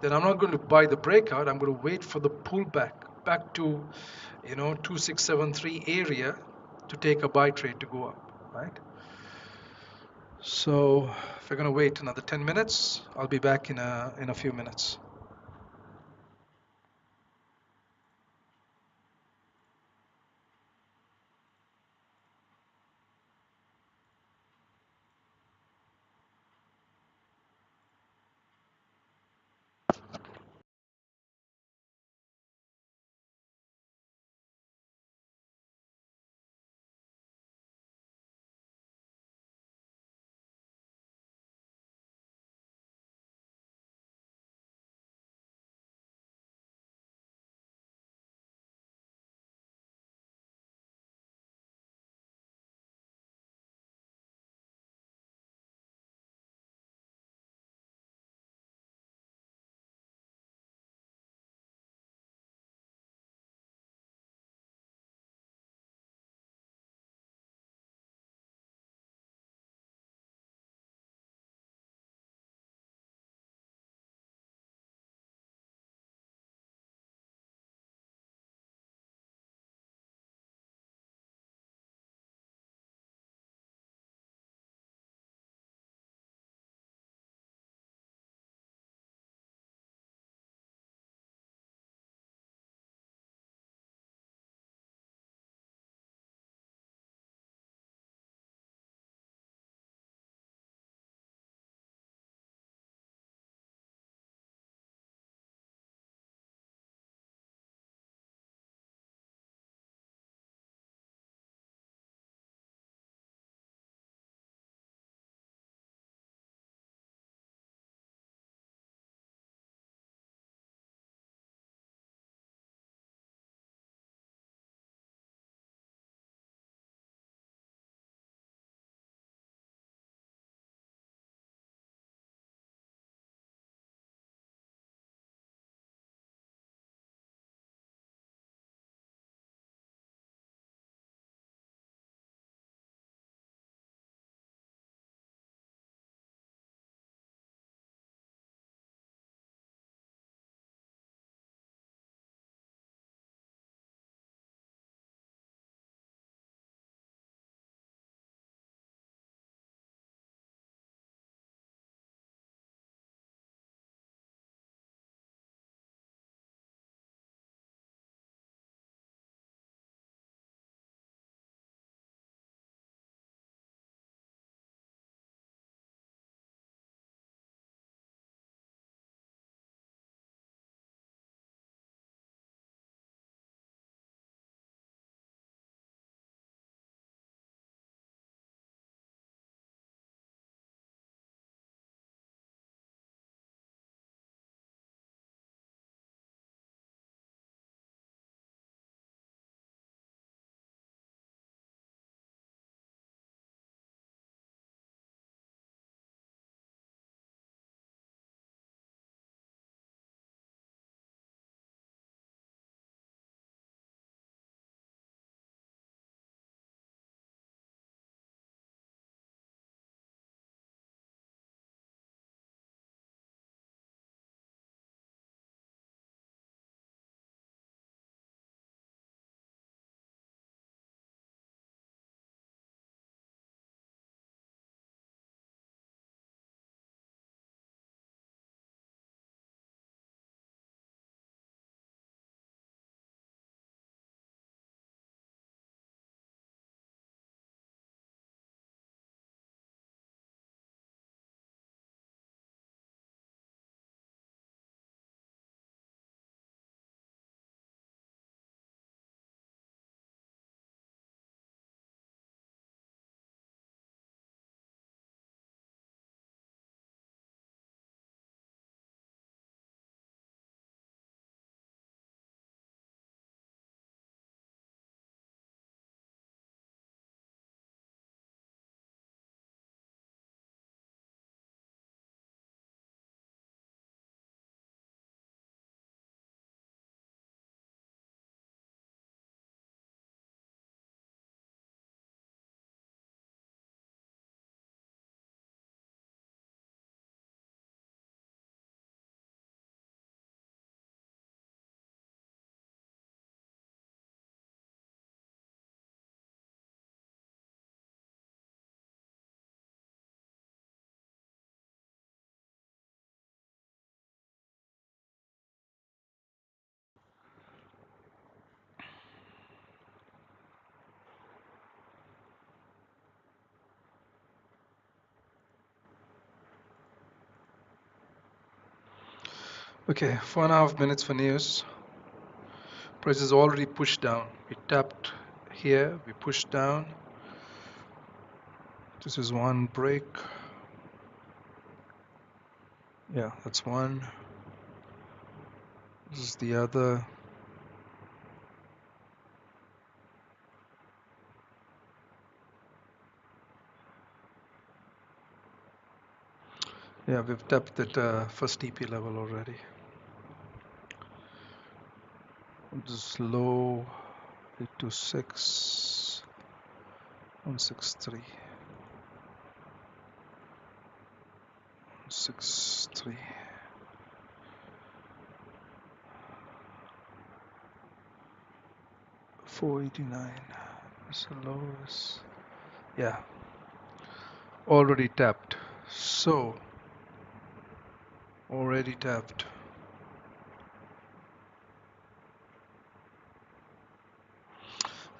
then I'm not going to buy the breakout. I'm going to wait for the pullback back to 2673 area to take a buy trade to go up, right? So if we're going to wait another 10 minutes, I'll be back in a few minutes. Okay, 4.5 minutes for news. Price is already pushed down. We tapped here, we pushed down. This is one break. Yeah, that's one. This is the other. Yeah, we've tapped that first TP level already. This is low 826 163 163 489. That's the lowest. Yeah, already tapped. So already tapped.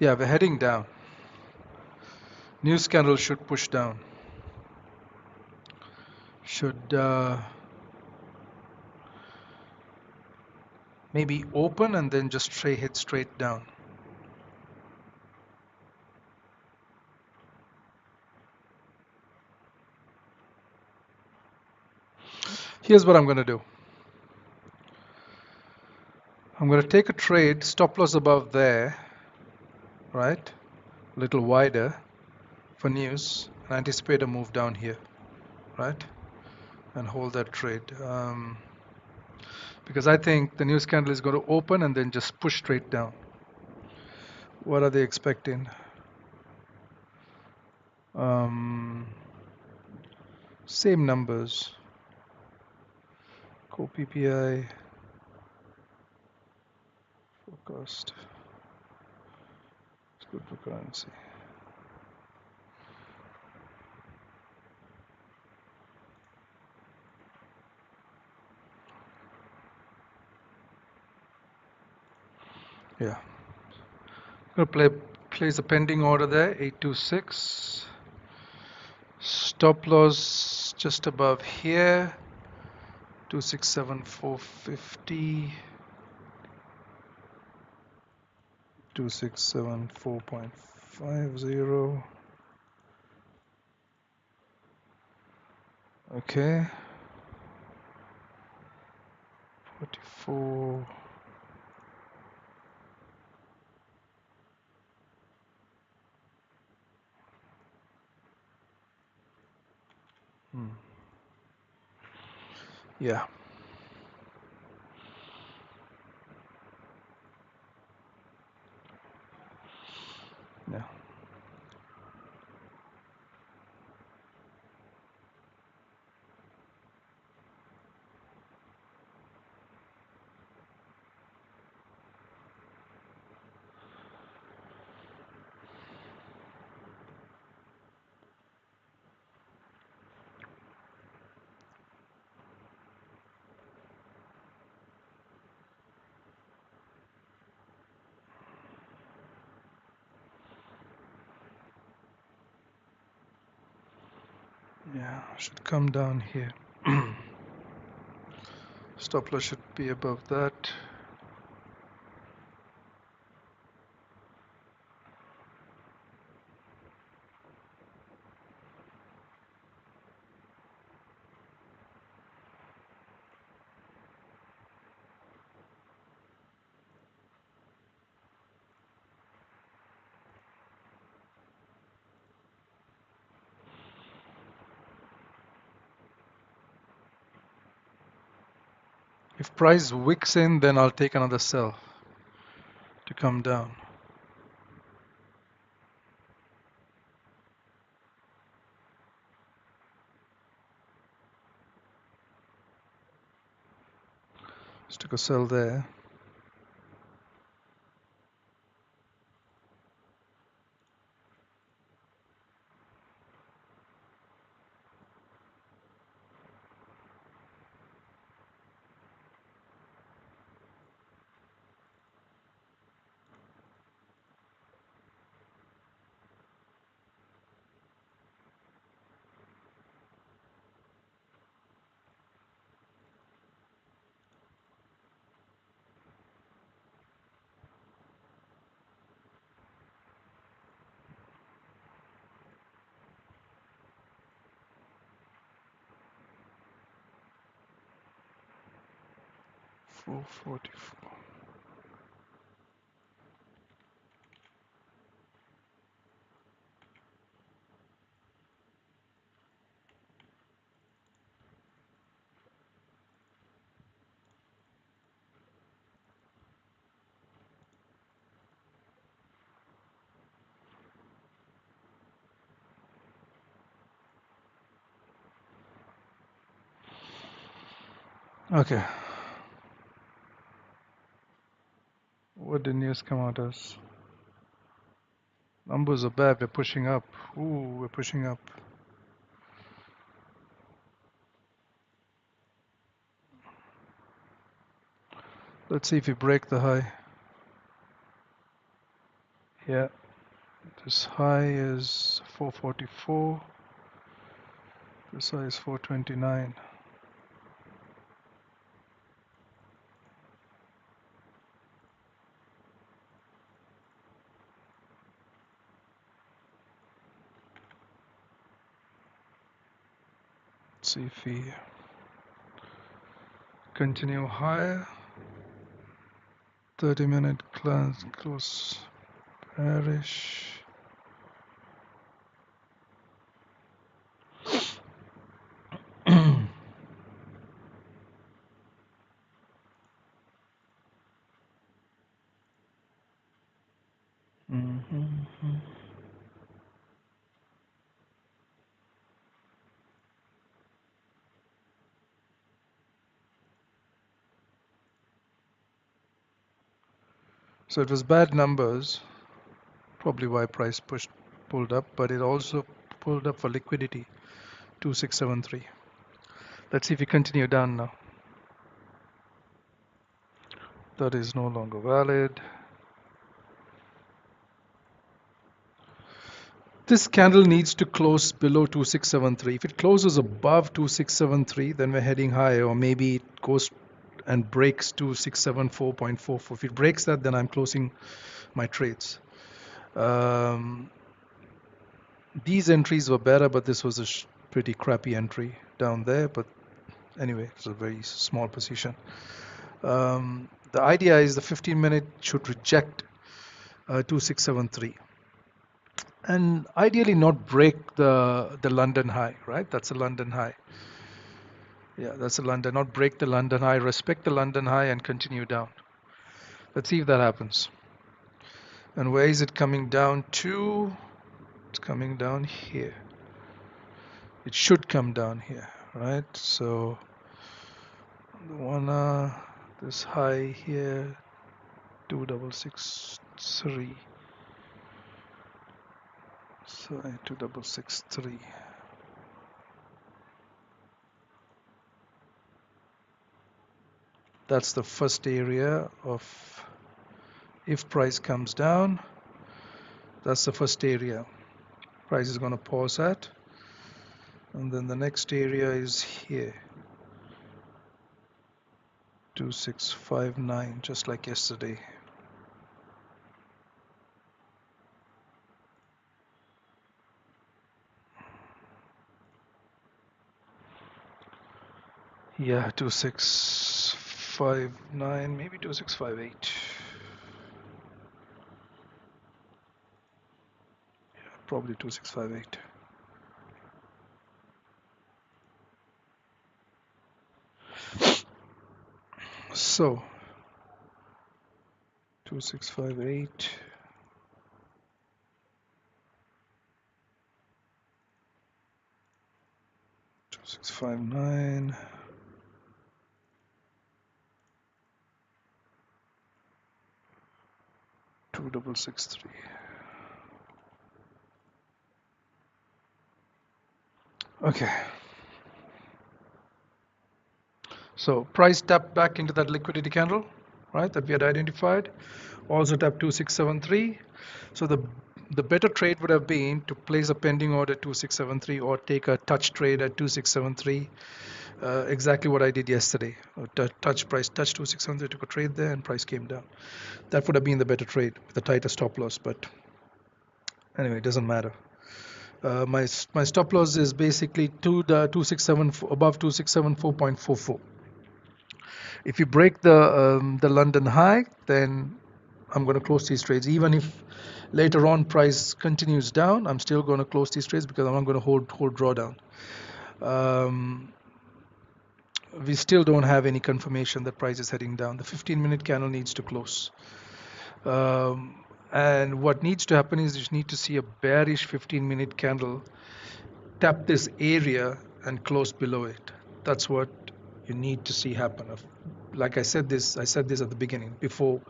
Yeah, we're heading down. News candle should push down. Should maybe open and then just hit straight down. Here's what I'm going to do. I'm going to take a trade, stop loss above there, right? A little wider for news, and anticipate a move down here, right? And hold that trade. Because I think the news candle is going to open and then just push straight down. What are they expecting? Same numbers. Core PPI forecast. It's good for currency. Yeah. I'm going to place a pending order there, 826. Stop loss just above here, 267,450. 2674.50. Okay. 44. Yeah. Yeah. Yeah. Should come down here. Stop loss should be above that. If price wicks in, then I'll take another sell to come down. Just took a sell there. 444. Okay. What did news come out as? Numbers are bad. We're pushing up. Ooh, we're pushing up. Let's see if we break the high. Yeah, this high is 444. This high is 429. Let's see if we continue higher. 30-minute close bearish. So it was bad numbers, probably why price pulled up, but it also pulled up for liquidity, 2673. Let's see if we continue down now. That is no longer valid. This candle needs to close below 2673. If it closes above 2673, then we're heading higher, or maybe it goes and breaks 2674.44. If it breaks that, then I'm closing my trades. These entries were better, but this was a pretty crappy entry down there. But anyway, it's a very small position. The idea is the 15-minute should reject 2673. And ideally not break the London high, right? That's a London high. Yeah, that's a London. Not break the London high, respect the London high and continue down. Let's see if that happens. And where is it coming down to? It's coming down here. It should come down here, right? So the one this high here, 2663. So 2663. That's the first area of, if price comes down, that's the first area price is going to pause at. And then the next area is here, 2659, just like yesterday. Yeah, 2659, maybe 2658. Yeah, probably 2658. So 2658. 2659. 2663. Okay. So price tapped back into that liquidity candle, right, that we had identified. Also tapped 2673. So the better trade would have been to place a pending order at 2673 or take a touch trade at 2673. Exactly what I did yesterday. Touch price, touch 2673, took a trade there, and price came down. That would have been the better trade with a tighter stop loss. But anyway, it doesn't matter. My stop loss is basically to the 267 above 2674.44. If you break the London high, then I'm going to close these trades. Even if later on price continues down, I'm still going to close these trades because I'm not going to hold drawdown. Um, we still don't have any confirmation that price is heading down. The 15-minute candle needs to close. And what needs to happen is you need to see a bearish 15-minute candle tap this area and close below it. That's what you need to see happen. Like I said this at the beginning before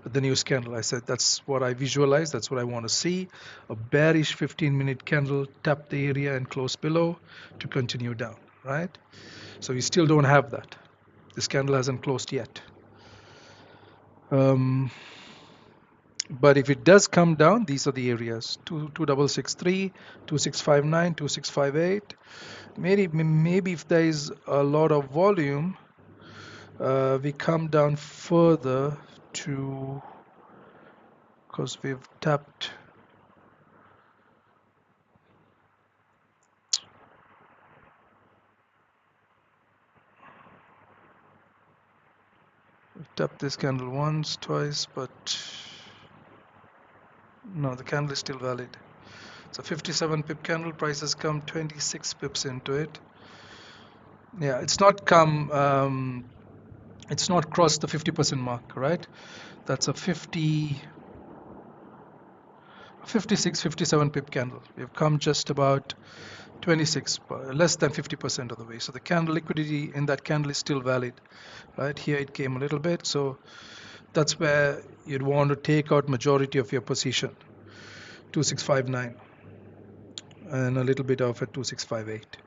the news candle. I said that's what I visualize, that's what I want to see. A bearish 15-minute candle tap the area and close below to continue down, right? So we still don't have that. This candle hasn't closed yet. But if it does come down, these are the areas: 2663, 2659, 2658. Maybe if there is a lot of volume, we come down further to, because we've tapped this candle once, twice, but no, the candle is still valid. It's a 57 pip candle. Price has come 26 pips into it. Yeah, it's not it's not crossed the 50% mark, right? That's a 56, 57 pip candle. We've come just about 26, less than 50% of the way. So the candle liquidity in that candle is still valid, right? Here it came a little bit, so that's where you'd want to take out majority of your position, 2659, and a little bit of at 2658.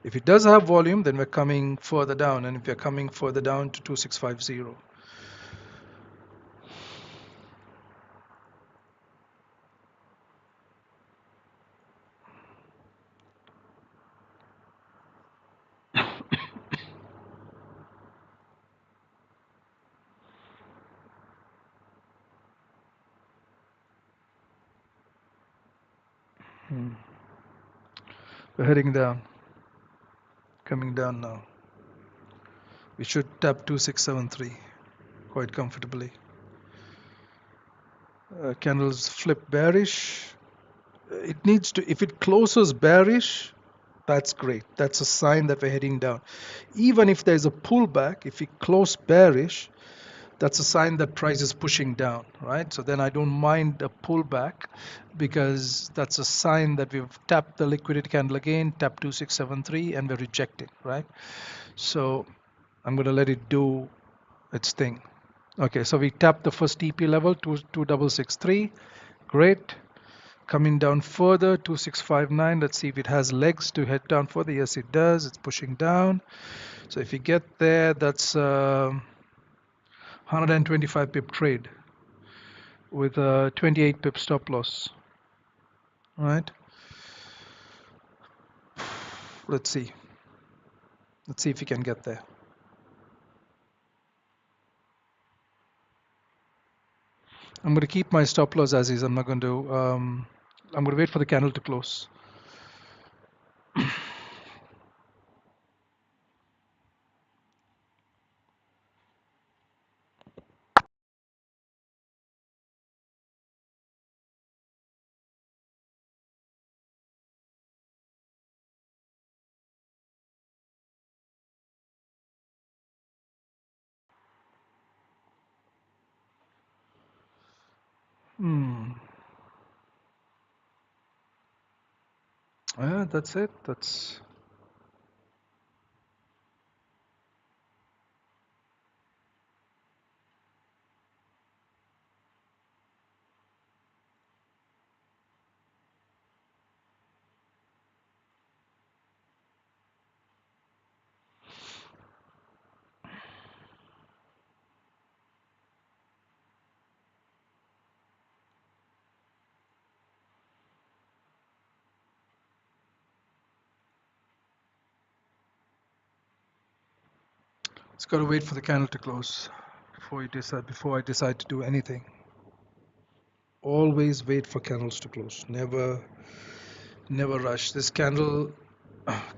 If it does have volume, then we're coming further down, and if we're coming further down to 2650. We're heading down, coming down now. We should tap 2673 quite comfortably. Candles flip bearish. It needs to, if it closes bearish, that's great. That's a sign that we're heading down. Even if there's a pullback, if it close bearish, that's a sign that price is pushing down, right? So then I don't mind a pullback because that's a sign that we've tapped the liquidity candle again, tapped 2673, and we're rejecting, right? So I'm going to let it do its thing. Okay, so we tapped the first TP level, 2663. Great. Coming down further, 2659. Let's see if it has legs to head down further. Yes, it does. It's pushing down. So if you get there, that's 125 pip trade with a 28 pip stop loss. All right. Let's see. Let's see if we can get there. I'm going to keep my stop loss as is. I'm not going to. I'm going to wait for the candle to close. Yeah, that's it. That's. It's got to wait for the candle to close before I decide to do anything. Always wait for candles to close. Never rush. This candle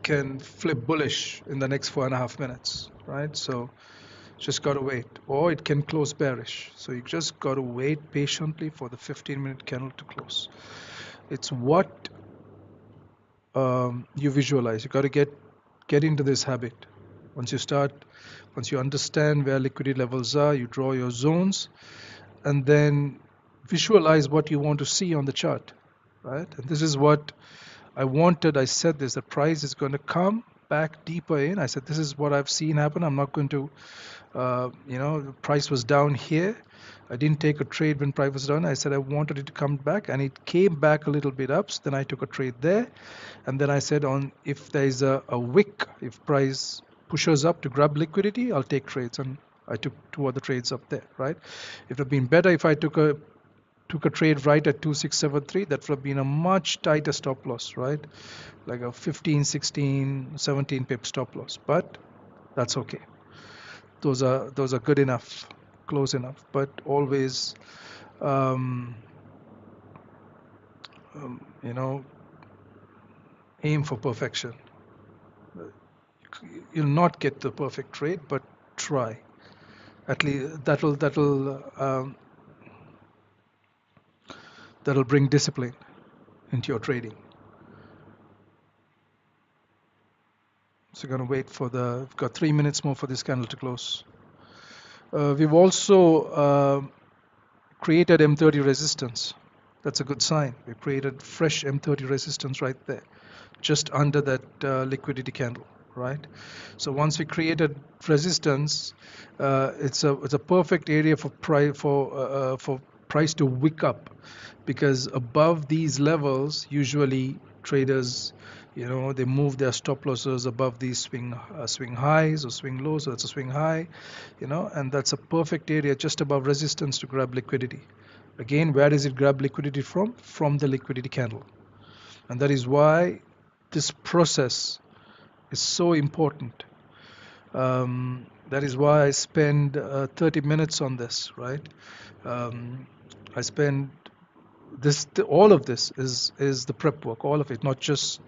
can flip bullish in the next 4.5 minutes, right? So Just got to wait, or it can close bearish. So you just got to wait patiently for the 15-minute candle to close. It's what you visualize. You got to get into this habit. Once you understand where liquidity levels are, you draw your zones, and then visualize what you want to see on the chart, right? And this is what I wanted. I said this: the price is going to come back deeper in. I said this is what I've seen happen. I'm not going to, the price was down here. I didn't take a trade when price was down. I said I wanted it to come back, and it came back a little bit up. So then I took a trade there, and then I said on if there is a wick, if price pushes up to grab liquidity, I'll take trades, and I took two other trades up there, right? It would have been better if I took a trade right at 2673. That would have been a much tighter stop loss, right? Like a 15, 16, 17 pip stop loss, but that's okay. Those are good enough, close enough, but always you know, aim for perfection. You'll not get the perfect trade, but try. At least that'll bring discipline into your trading. So we're going to wait for we've got 3 minutes more for this candle to close. We've also created M30 resistance. That's a good sign. We created fresh M30 resistance right there, just under that liquidity candle, right? So once we created resistance, it's a perfect area for price to wick up, because above these levels, usually traders, they move their stop losses above these swing highs or swing lows. So that's a swing high, and that's a perfect area just above resistance to grab liquidity. Again, where does it grab liquidity from? From the liquidity candle. And that is why this process is so important. That is why I spend 30 minutes on this, right? I spend all of this is the prep work, all of it, not just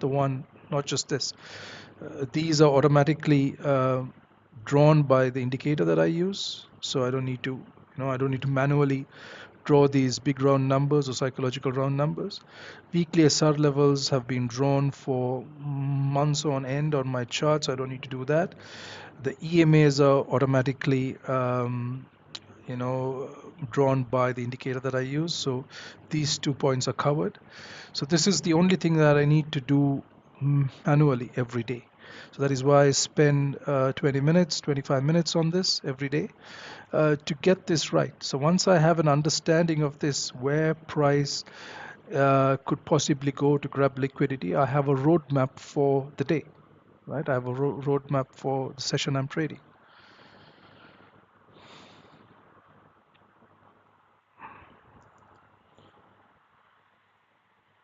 this. These are automatically drawn by the indicator that I use, so I don't need to manually draw these big round numbers or psychological round numbers. Weekly SR levels have been drawn for months on end on my charts. So I don't need to do that. The EMAs are automatically drawn by the indicator that I use. So these 2 points are covered. So this is the only thing that I need to do manually every day. So that is why I spend 20 minutes, 25 minutes on this every day to get this right. So once I have an understanding of this, where price could possibly go to grab liquidity, I have a roadmap for the day, right? I have a roadmap for the session I'm trading.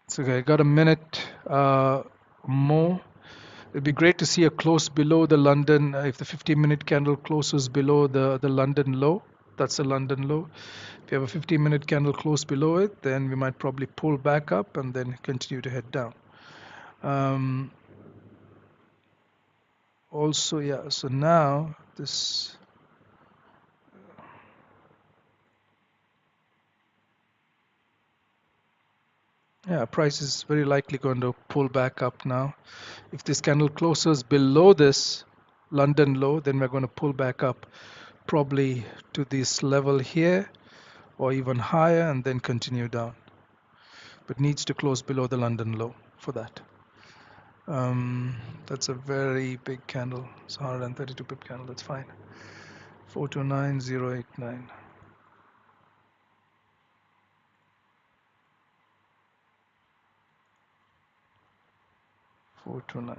So okay, I got a minute more. It'd be great to see a close below the London, if the 15-minute candle closes below the London low. That's the London low. If you have a 15-minute candle close below it, then we might probably pull back up and then continue to head down. Also, yeah, so now this, yeah, price is very likely going to pull back up now. If this candle closes below this London low, then we're going to pull back up probably to this level here or even higher and then continue down. But needs to close below the London low for that. That's a very big candle. It's 132 pip candle. That's fine. 429089.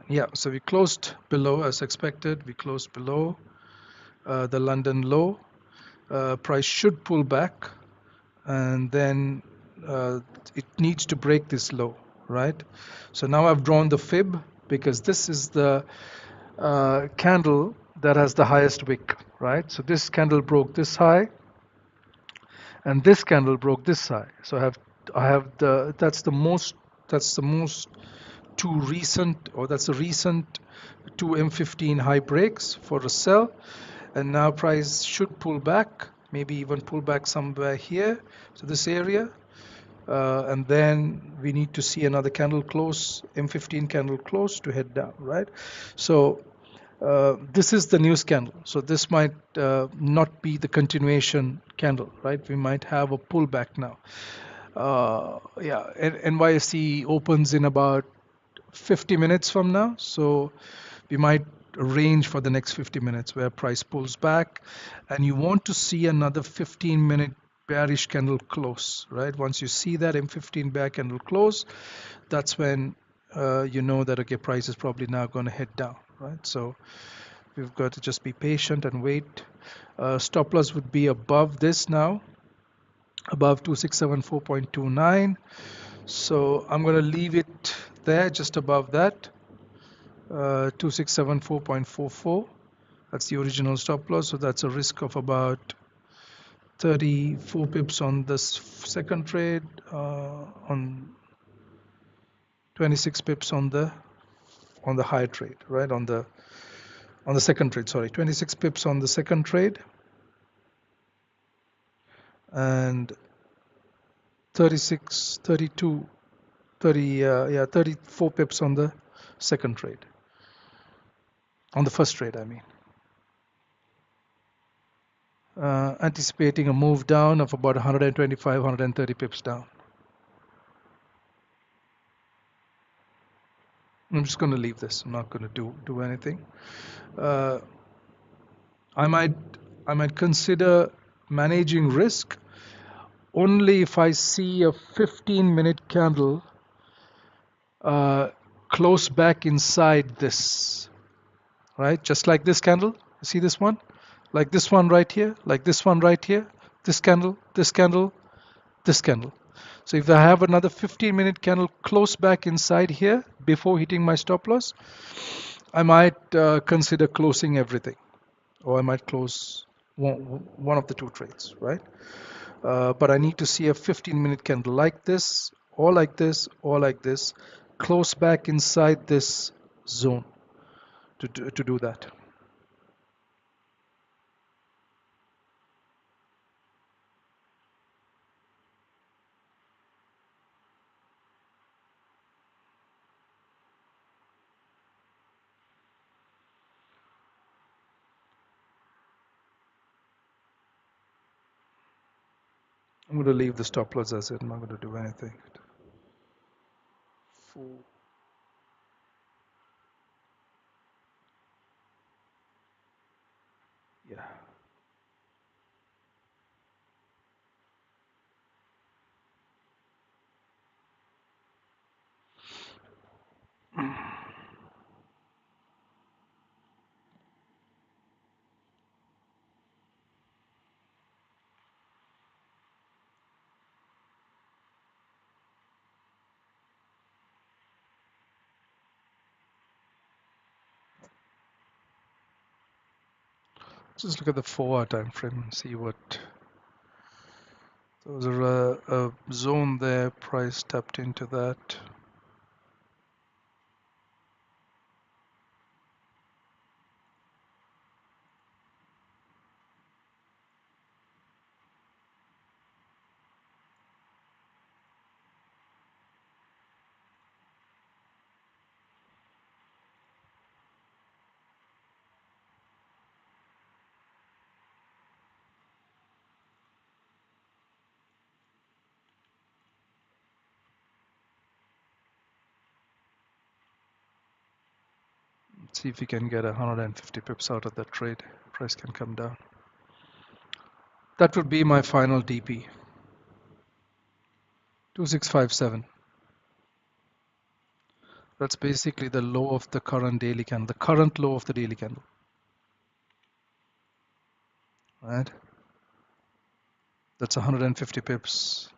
Yeah, so we closed below as expected. We closed below the London low. Price should pull back, and then it needs to break this low, right? So now I've drawn the fib because this is the candle that has the highest wick, right? So this candle broke this high, and this candle broke this high. So that's the most two recent, or that's the recent two M15 high breaks for a sell. and now price should pull back, maybe even pull back somewhere here to this area, and then we need to see another candle close, M15 candle close to head down, right? So this is the news candle, so this might not be the continuation candle, right? We might have a pullback now. Yeah, NYSE opens in about 50 minutes from now, so we might range for the next 50 minutes where price pulls back, and you want to see another 15-minute bearish candle close, right? Once you see that M15 bear candle close, that's when you know that okay, price is probably now going to head down, right? So we've got to just be patient and wait. Stop loss would be above this now, above 2674.29. So I'm going to leave it there, just above that, 2674.44. That's the original stop loss. So that's a risk of about 34 pips on this second trade, on 26 pips on the high trade, right? On the second trade, sorry, 26 pips on the second trade, and 36, 32, 30, yeah, 34 pips on the second trade. On the first trade, I mean. Anticipating a move down of about 125, 130 pips down. I'm just going to leave this. I'm not going to do anything. I might consider managing risk only if I see a 15-minute candle close back inside this, right? Just like this candle. See this one? Like this one right here, like this one right here, this candle, this candle, this candle. So if I have another 15-minute candle close back inside here before hitting my stop loss, I might consider closing everything, or I might close one of the two trades, right? But I need to see a 15-minute candle like this, or like this, or like this, close back inside this zone to do that. I'm going to leave the stop loss as it. I'm not going to do anything. Yeah. Just look at the 4-hour time frame and see what. There was a zone there, price tapped into that. Let's see if we can get 150 pips out of that trade. Price can come down. That would be my final DP. 2657. That's basically the low of the current daily candle, the current low of the daily candle. Right? That's 150 pips.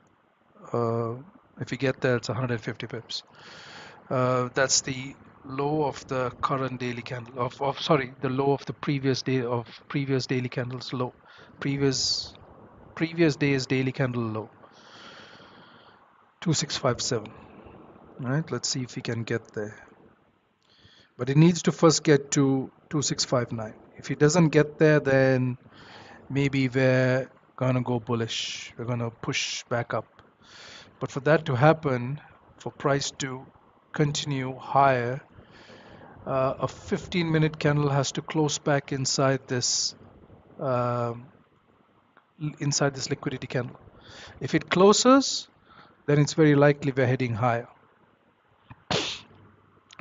If you get there, it's 150 pips. That's the low of the current daily candle. Sorry, the low of the previous day of previous daily candles low. Previous day's daily candle low. 2657. Right? Let's see if we can get there. But it needs to first get to 2659. If it doesn't get there, then maybe we're gonna go bullish. We're gonna push back up. But for that to happen, for price to continue higher, a 15-minute candle has to close back um, inside this liquidity candle. If it closes, then it's very likely we're heading higher.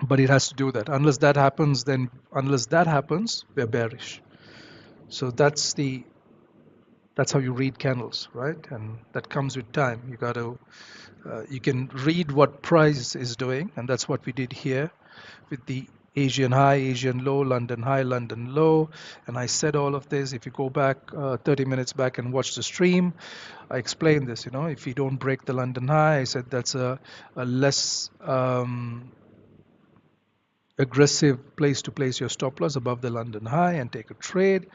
But it has to do that. Unless that happens, we're bearish. So that's how you read candles, right? And that comes with time. You can read what price is doing, and that's what we did here with the Asian high, Asian low, London high, London low. And I said all of this. If you go back 30 minutes back and watch the stream, I explained this. If you don't break the London high, I said that's a less aggressive place to place your stop loss above the London high and take a trade.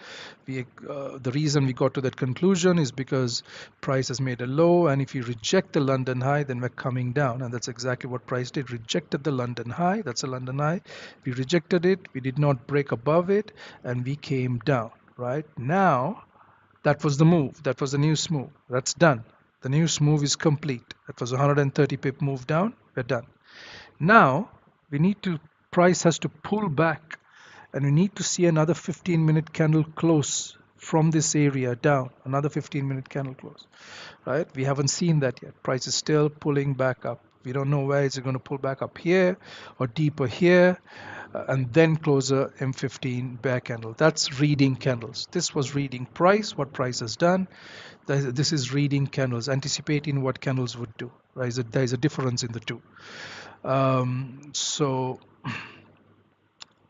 The reason we got to that conclusion is because price has made a low, and if you reject the London high, then we're coming down, and that's exactly what price did. Rejected the London high. That's a London high. We rejected it. We did not break above it, and we came down. Right now, that was the move. That was the news move. That's done. The news move is complete. That was a 130 pip move down. We're done. Now we need to price has to pull back, and we need to see another 15-minute candle close from this area down, another 15-minute candle close, right? We haven't seen that yet. Price is still pulling back up. We don't know where it's going to pull back up here or deeper here, and then close a M15 bear candle. That's reading candles. This was reading price, what price has done. This is reading candles, anticipating what candles would do. Right? There's a difference in the two.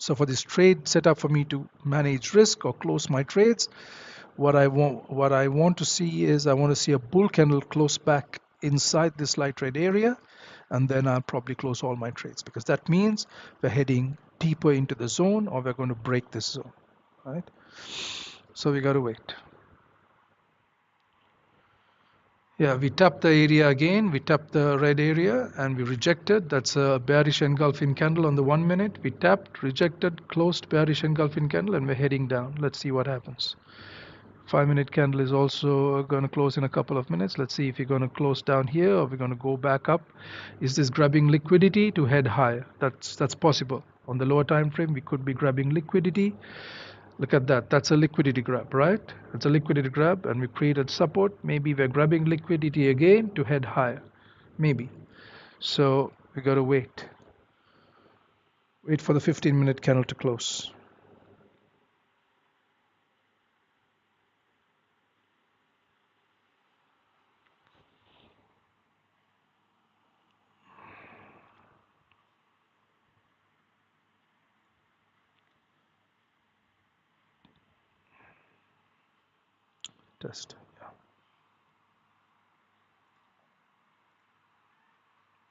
So for this trade setup, for me to manage risk or close my trades, what I want to see is I want to see a bull candle close back inside this light trade area, and then I'll probably close all my trades, because that means we're heading deeper into the zone, or we're going to break this zone, right? So we got to wait. Yeah, we tapped the area again. We tapped the red area and we rejected. That's a bearish engulfing candle on the 1 minute. We tapped, rejected, closed, bearish engulfing candle, and we're heading down. Let's see what happens. 5-minute candle is also going to close in a couple of minutes. Let's see if we're going to close down here or we're going to go back up. Is this grabbing liquidity to head higher? That's possible. On the lower time frame, we could be grabbing liquidity. Look at that. That's a liquidity grab, right? It's a liquidity grab, and we created support. Maybe we're grabbing liquidity again to head higher. Maybe. So we got to wait. Wait for the 15-minute candle to close. Test.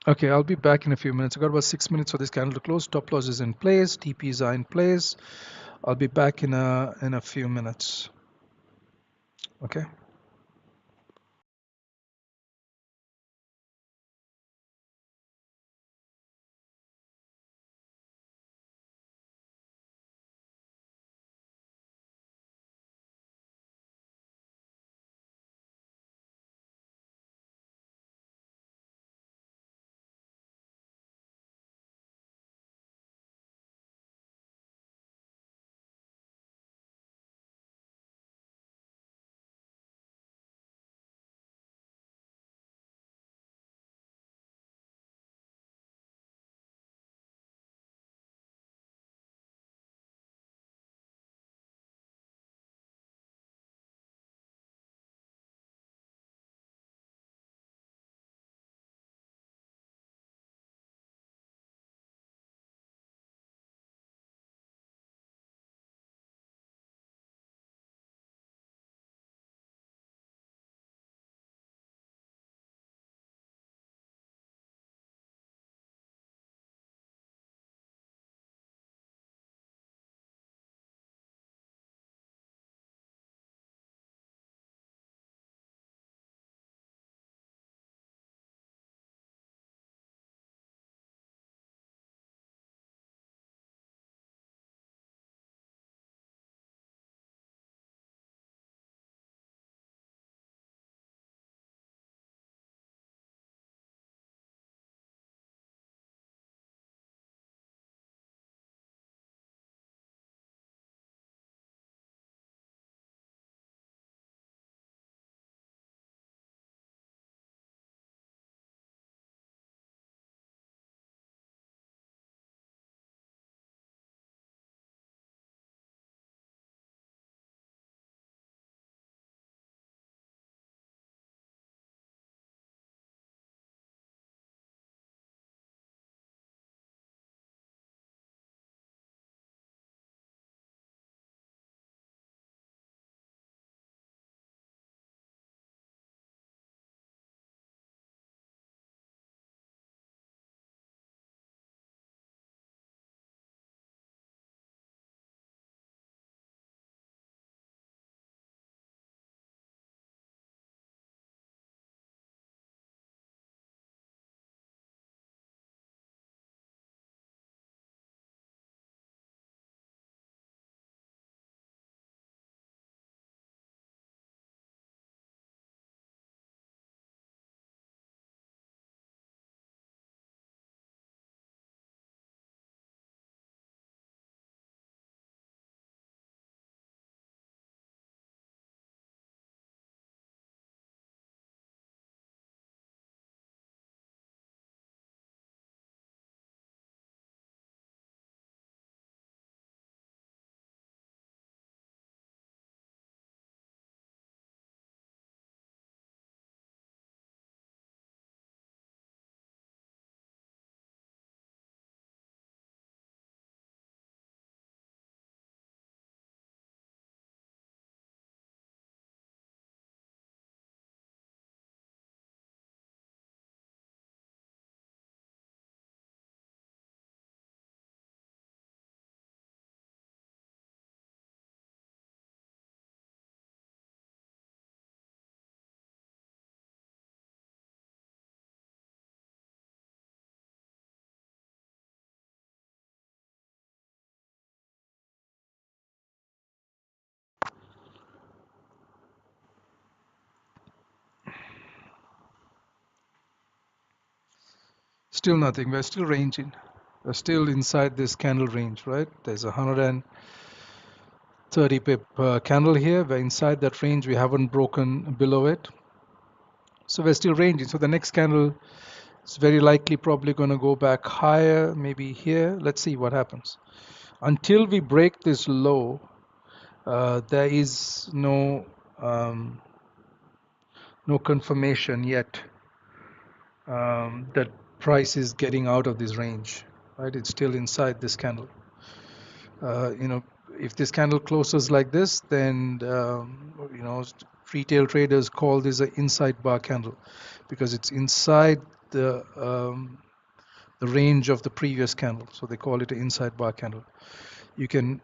Okay, I'll be back in a few minutes. I've got about 6 minutes for this candle to close. Stop loss is in place. TPs are in place. I'll be back in a few minutes. Okay. Still nothing. We're still ranging. We're still inside this candle range, right? There's a 130 pip candle here. We're inside that range. We haven't broken below it. So we're still ranging. So the next candle is very likely probably going to go back higher, maybe here. Let's see what happens. Until we break this low, there is no confirmation yet that price is getting out of this range, right? It's still inside this candle. If this candle closes like this, then retail traders call this an inside bar candle because it's inside the range of the previous candle, so they call it an inside bar candle. You can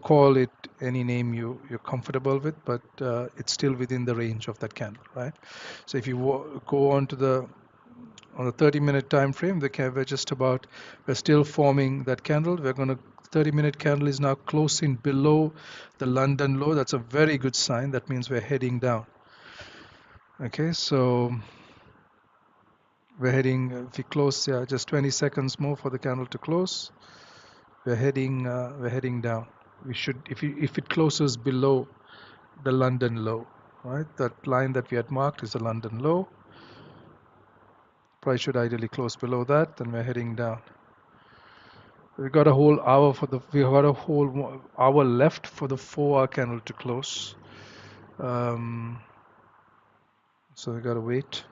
call it any name you're comfortable with, but it's still within the range of that candle, right? So if you go on the 30-minute time frame, we're still forming that candle. 30-minute candle is now closing below the London low. That's a very good sign. That means we're heading down. Okay, so we're heading, if we close, just 20 seconds more for the candle to close. We're heading down. We should, if it closes below the London low, right? That line that we had marked is the London low. Price should ideally close below that, then we're heading down. We got a whole hour left for the 4-hour candle to close. So we gotta wait.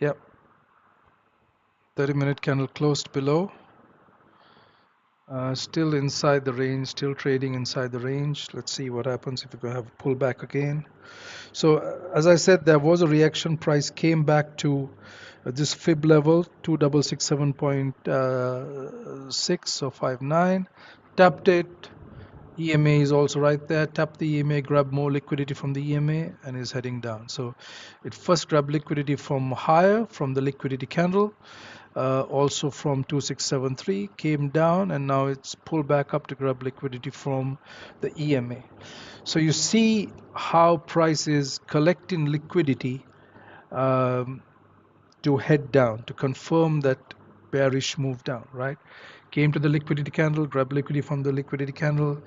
Yep. 30-minute candle closed below. Still inside the range, still trading inside the range. Let's see what happens if we're going to have a pullback again. So as I said, there was a reaction. Price came back to this fib level, 2667.6 or 59, tapped it. EMA is also right there. Tap the EMA, grab more liquidity from the EMA, and is heading down. So it first grabbed liquidity from higher, from the liquidity candle, also from 2673, came down, and now it's pulled back up to grab liquidity from the EMA. So you see how price is collecting liquidity to head down, to confirm that bearish move down, right? Came to the liquidity candle, grab liquidity from the liquidity candle,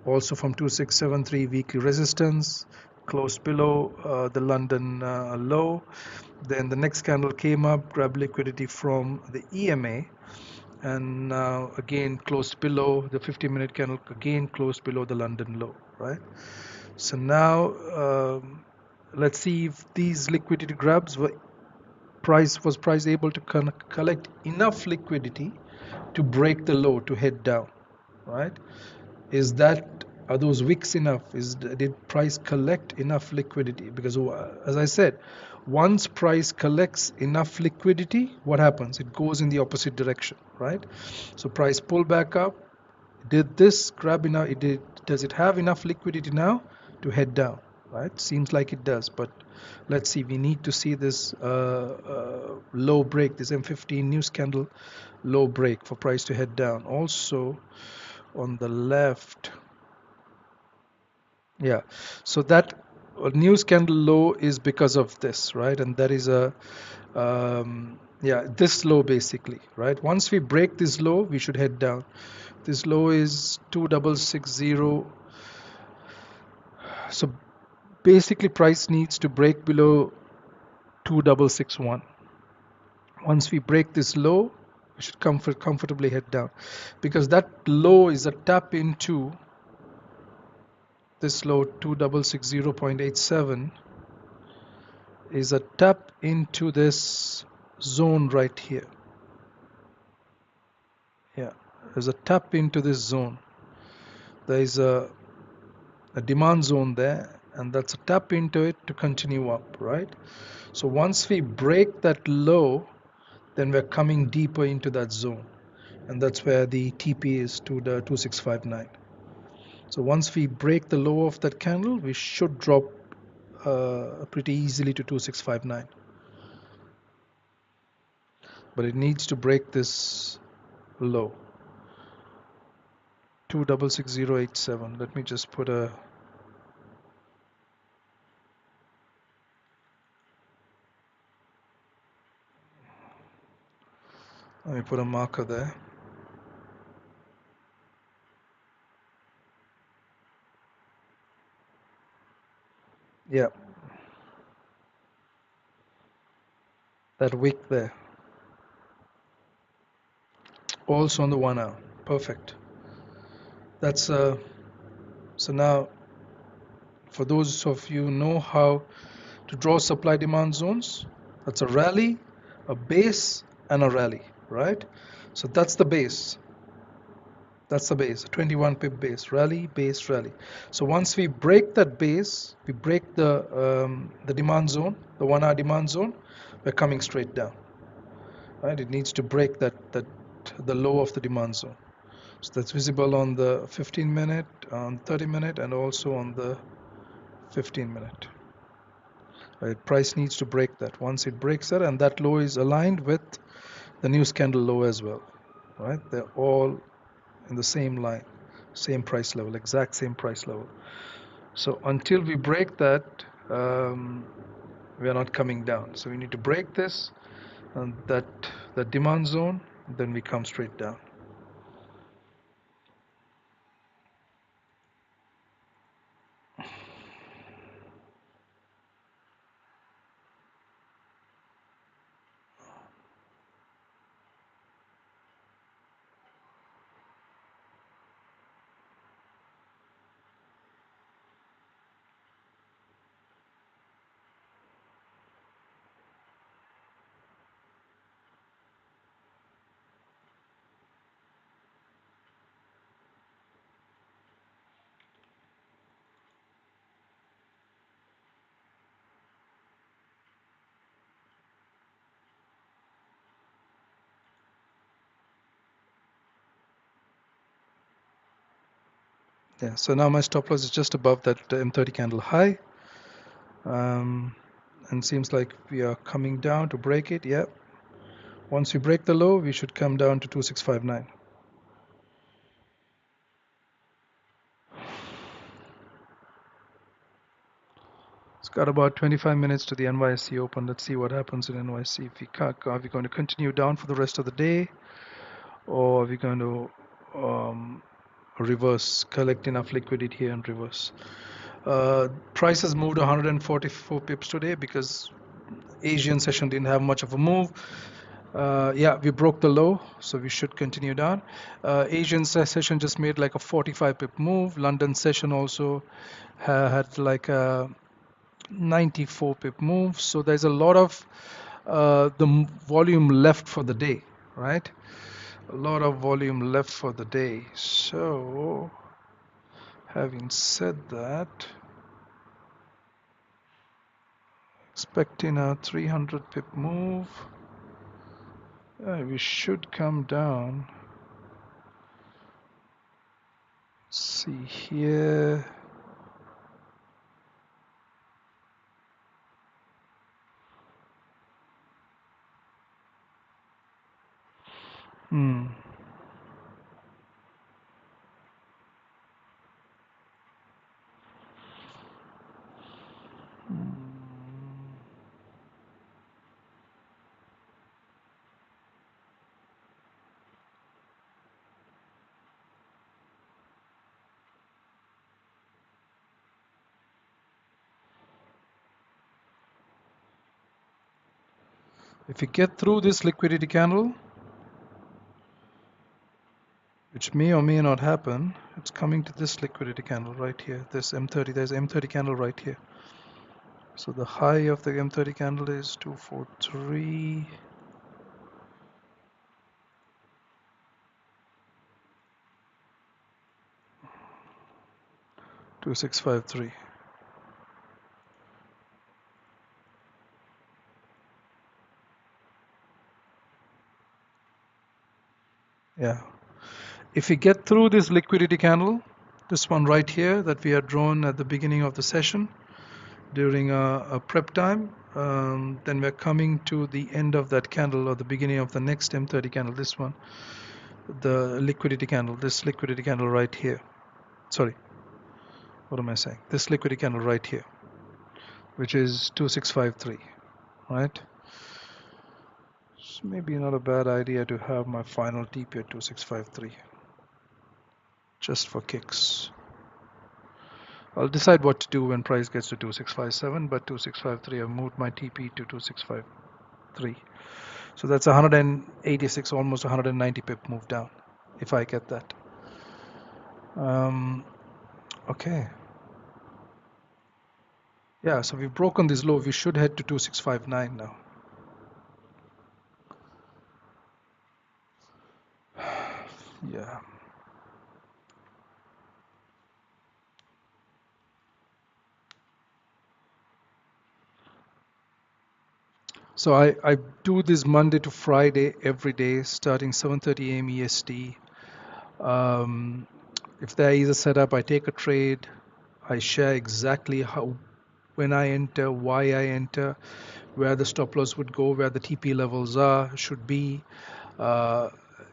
also from 2673 weekly resistance, closed below the London low. Then the next candle came up, grabbed liquidity from the EMA, and now again closed below the 50-minute candle, again closed below the London low, right? So now let's see if these liquidity grabs was price able to collect enough liquidity to break the low, to head down, right? Are those wicks enough? Did price collect enough liquidity? Because as I said, once price collects enough liquidity, what happens? It goes in the opposite direction, right? So price pull back up. Did this grab enough? Does it have enough liquidity now to head down? Right? Seems like it does, but let's see. We need to see this low break, this M15 news candle low break for price to head down. Also on the left, yeah. So that news candle low is because of this, right? And that is this low basically, right? Once we break this low, we should head down. This low is 2660. So basically price needs to break below 2661. Once we break this low, we should comfortably head down, because that low is a tap into this low, 2660.87, is a tap into this zone right here. Yeah, there's a tap into this zone. There is a demand zone there, and that's a tap into it to continue up, right? So once we break that low, then we're coming deeper into that zone, and that's where the TP is to the 2659. So once we break the low of that candle, we should drop pretty easily to 2659. but it needs to break this low, 266087. Let me just put a marker there. Yeah, that wick there. Also on the 1 hour. Perfect. That's so now for those of you who know how to draw supply demand zones, that's a rally, a base, and a rally, right? So that's the base. That's the base, 21 pip base, rally, base, rally. So once we break that base, we break the demand zone, the 1 hour demand zone, we're coming straight down, right? It needs to break the low of the demand zone. So that's visible on the 15 minute, on 30 minute, and also on the 15 minute. Right? Price needs to break that. Once it breaks that, and that low is aligned with the news candle low as well, right? They're all in the same line, same price level, exact same price level. So until we break that, we are not coming down. So we need to break this and that demand zone, then we come straight down. Yeah, so now my stop loss is just above that M30 candle high. And seems like we are coming down to break it. Yeah. Once we break the low, we should come down to 2659. It's got about 25 minutes to the NYSE open. Let's see what happens in NYSE. If we are we going to continue down for the rest of the day, or are we going to reverse, collect enough liquidity here and reverse? Price has moved 144 pips today because Asian session didn't have much of a move. Yeah, we broke the low, so we should continue down. Asian session just made like a 45 pip move. London session also had like a 94 pip move. So there's a lot of volume left for the day, right? A lot of volume left for the day. So having said that, expecting a 300 pip move. We should come down. Let's see here. If we get through this liquidity candle, which may or may not happen, it's coming to this liquidity candle right here, this M30, there's M30 candle right here. So the high of the M30 candle is 243. 2653. Yeah. If we get through this liquidity candle, this one right here that we had drawn at the beginning of the session during a prep time, then we're coming to the end of that candle or the beginning of the next M30 candle, this one, the liquidity candle, this liquidity candle right here. Sorry, what am I saying? This liquidity candle right here, which is 2653, right? So maybe not a bad idea to have my final TP at 2653, just for kicks. I'll decide what to do when price gets to 2657, but 2653, I've moved my TP to 2653. So that's 186, almost 190 pip move down, if I get that. Okay. Yeah, so we've broken this low. We should head to 2659 now. Yeah. So I do this Monday to Friday every day, starting 7:30 a.m. EST. If there is a setup, I take a trade. I share exactly how, when I enter, why I enter, where the stop loss would go, where the TP levels are, should be.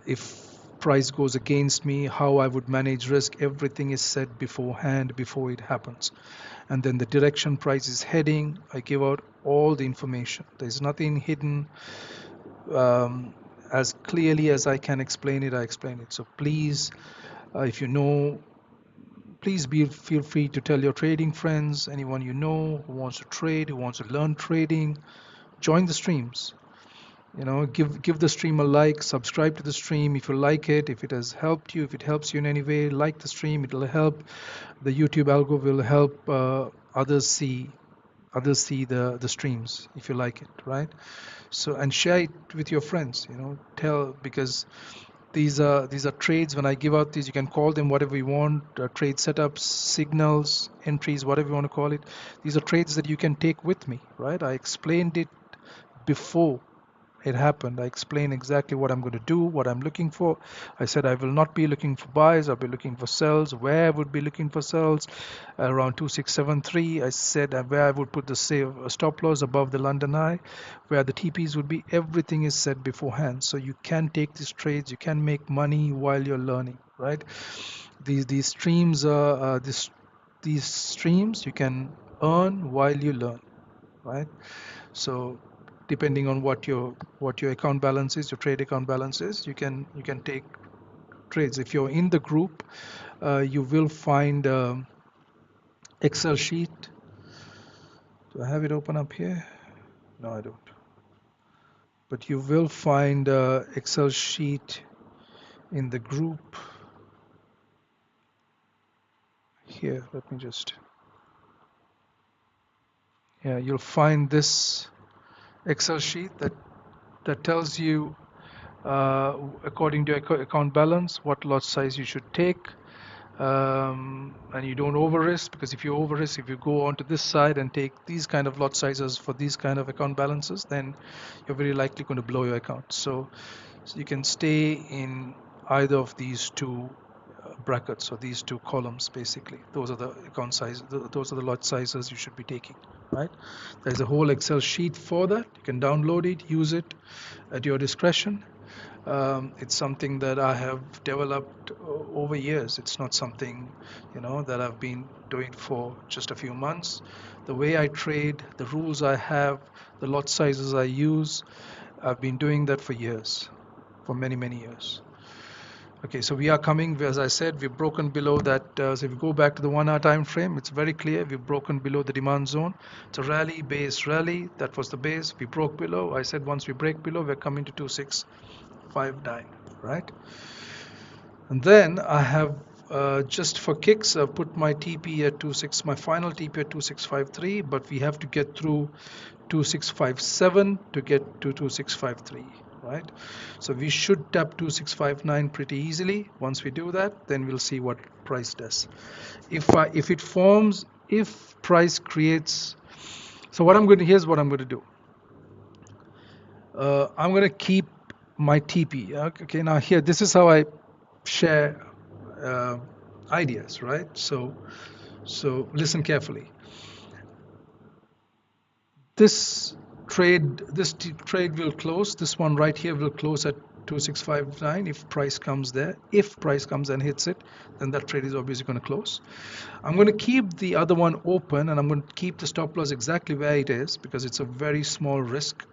If price goes against me, how I would manage risk, everything is said beforehand before it happens. And then the direction price is heading, I give out all the information. There's nothing hidden. As clearly as I can explain it, I explain it. So please, if you know, please feel free to tell your trading friends, anyone you know who wants to trade, who wants to learn trading, join the streams. Give the stream a like, subscribe to the stream if you like it, if it has helped you, if it helps you in any way, like the stream. It will help. The YouTube algo will help others see the streams if you like it, right? So, and share it with your friends, tell, because these are trades. When I give out these, you can call them whatever you want, trade setups, signals, entries, whatever you want to call it. These are trades that you can take with me, right? I explained it before it happened. I explained exactly what I'm going to do, what I'm looking for. I said I will not be looking for buys, I'll be looking for sells, where I would be looking for sells around 2673. I said where I would put the stop loss above the London high, where the TPs would be. Everything is said beforehand, so you can take these trades, you can make money while you're learning, right? These streams are these streams you can earn while you learn, right? So depending on what your account balance is, your trade account balance is, you can take trades. If you're in the group, you will find Excel sheet. Do I have it open up here? No, I don't. But you will find Excel sheet in the group here. Let me just, yeah, you'll find this Excel sheet that tells you according to your account balance what lot size you should take, and you don't over risk, because if you over risk, if you go onto this side and take these kind of lot sizes for these kind of account balances, then you're very likely going to blow your account. So you can stay in either of these two brackets or these two columns. Basically, those are the account size, those are the lot sizes you should be taking, right? There's a whole Excel sheet for that. You can download it, use it at your discretion. It's something that I have developed over years. It's not something, that I've been doing for just a few months. The way I trade, the rules I have, the lot sizes I use, I've been doing that for years, for many, many years. Okay, so we are coming, as I said, we've broken below that. So if we go back to the 1 hour time frame, it's very clear we've broken below the demand zone. It's a rally, base rally. That was the base. We broke below. I said once we break below, we're coming to 2659, right? And then I have just for kicks, I've put my TP at 26, my final TP at 2653, but we have to get through 2657 to get to 2653, right? So we should tap 2659 pretty easily. Once we do that, then we'll see what price does. If it forms, if price creates, so here's what I'm going to do. I'm going to keep my TP. Okay, now here, this is how I share ideas, right? So listen carefully. This trade will close. This one right here will close at 2659 if price comes there. If price comes and hits it, then that trade is obviously going to close. I'm going to keep the other one open, and I'm going to keep the stop loss exactly where it is because it's a very small risk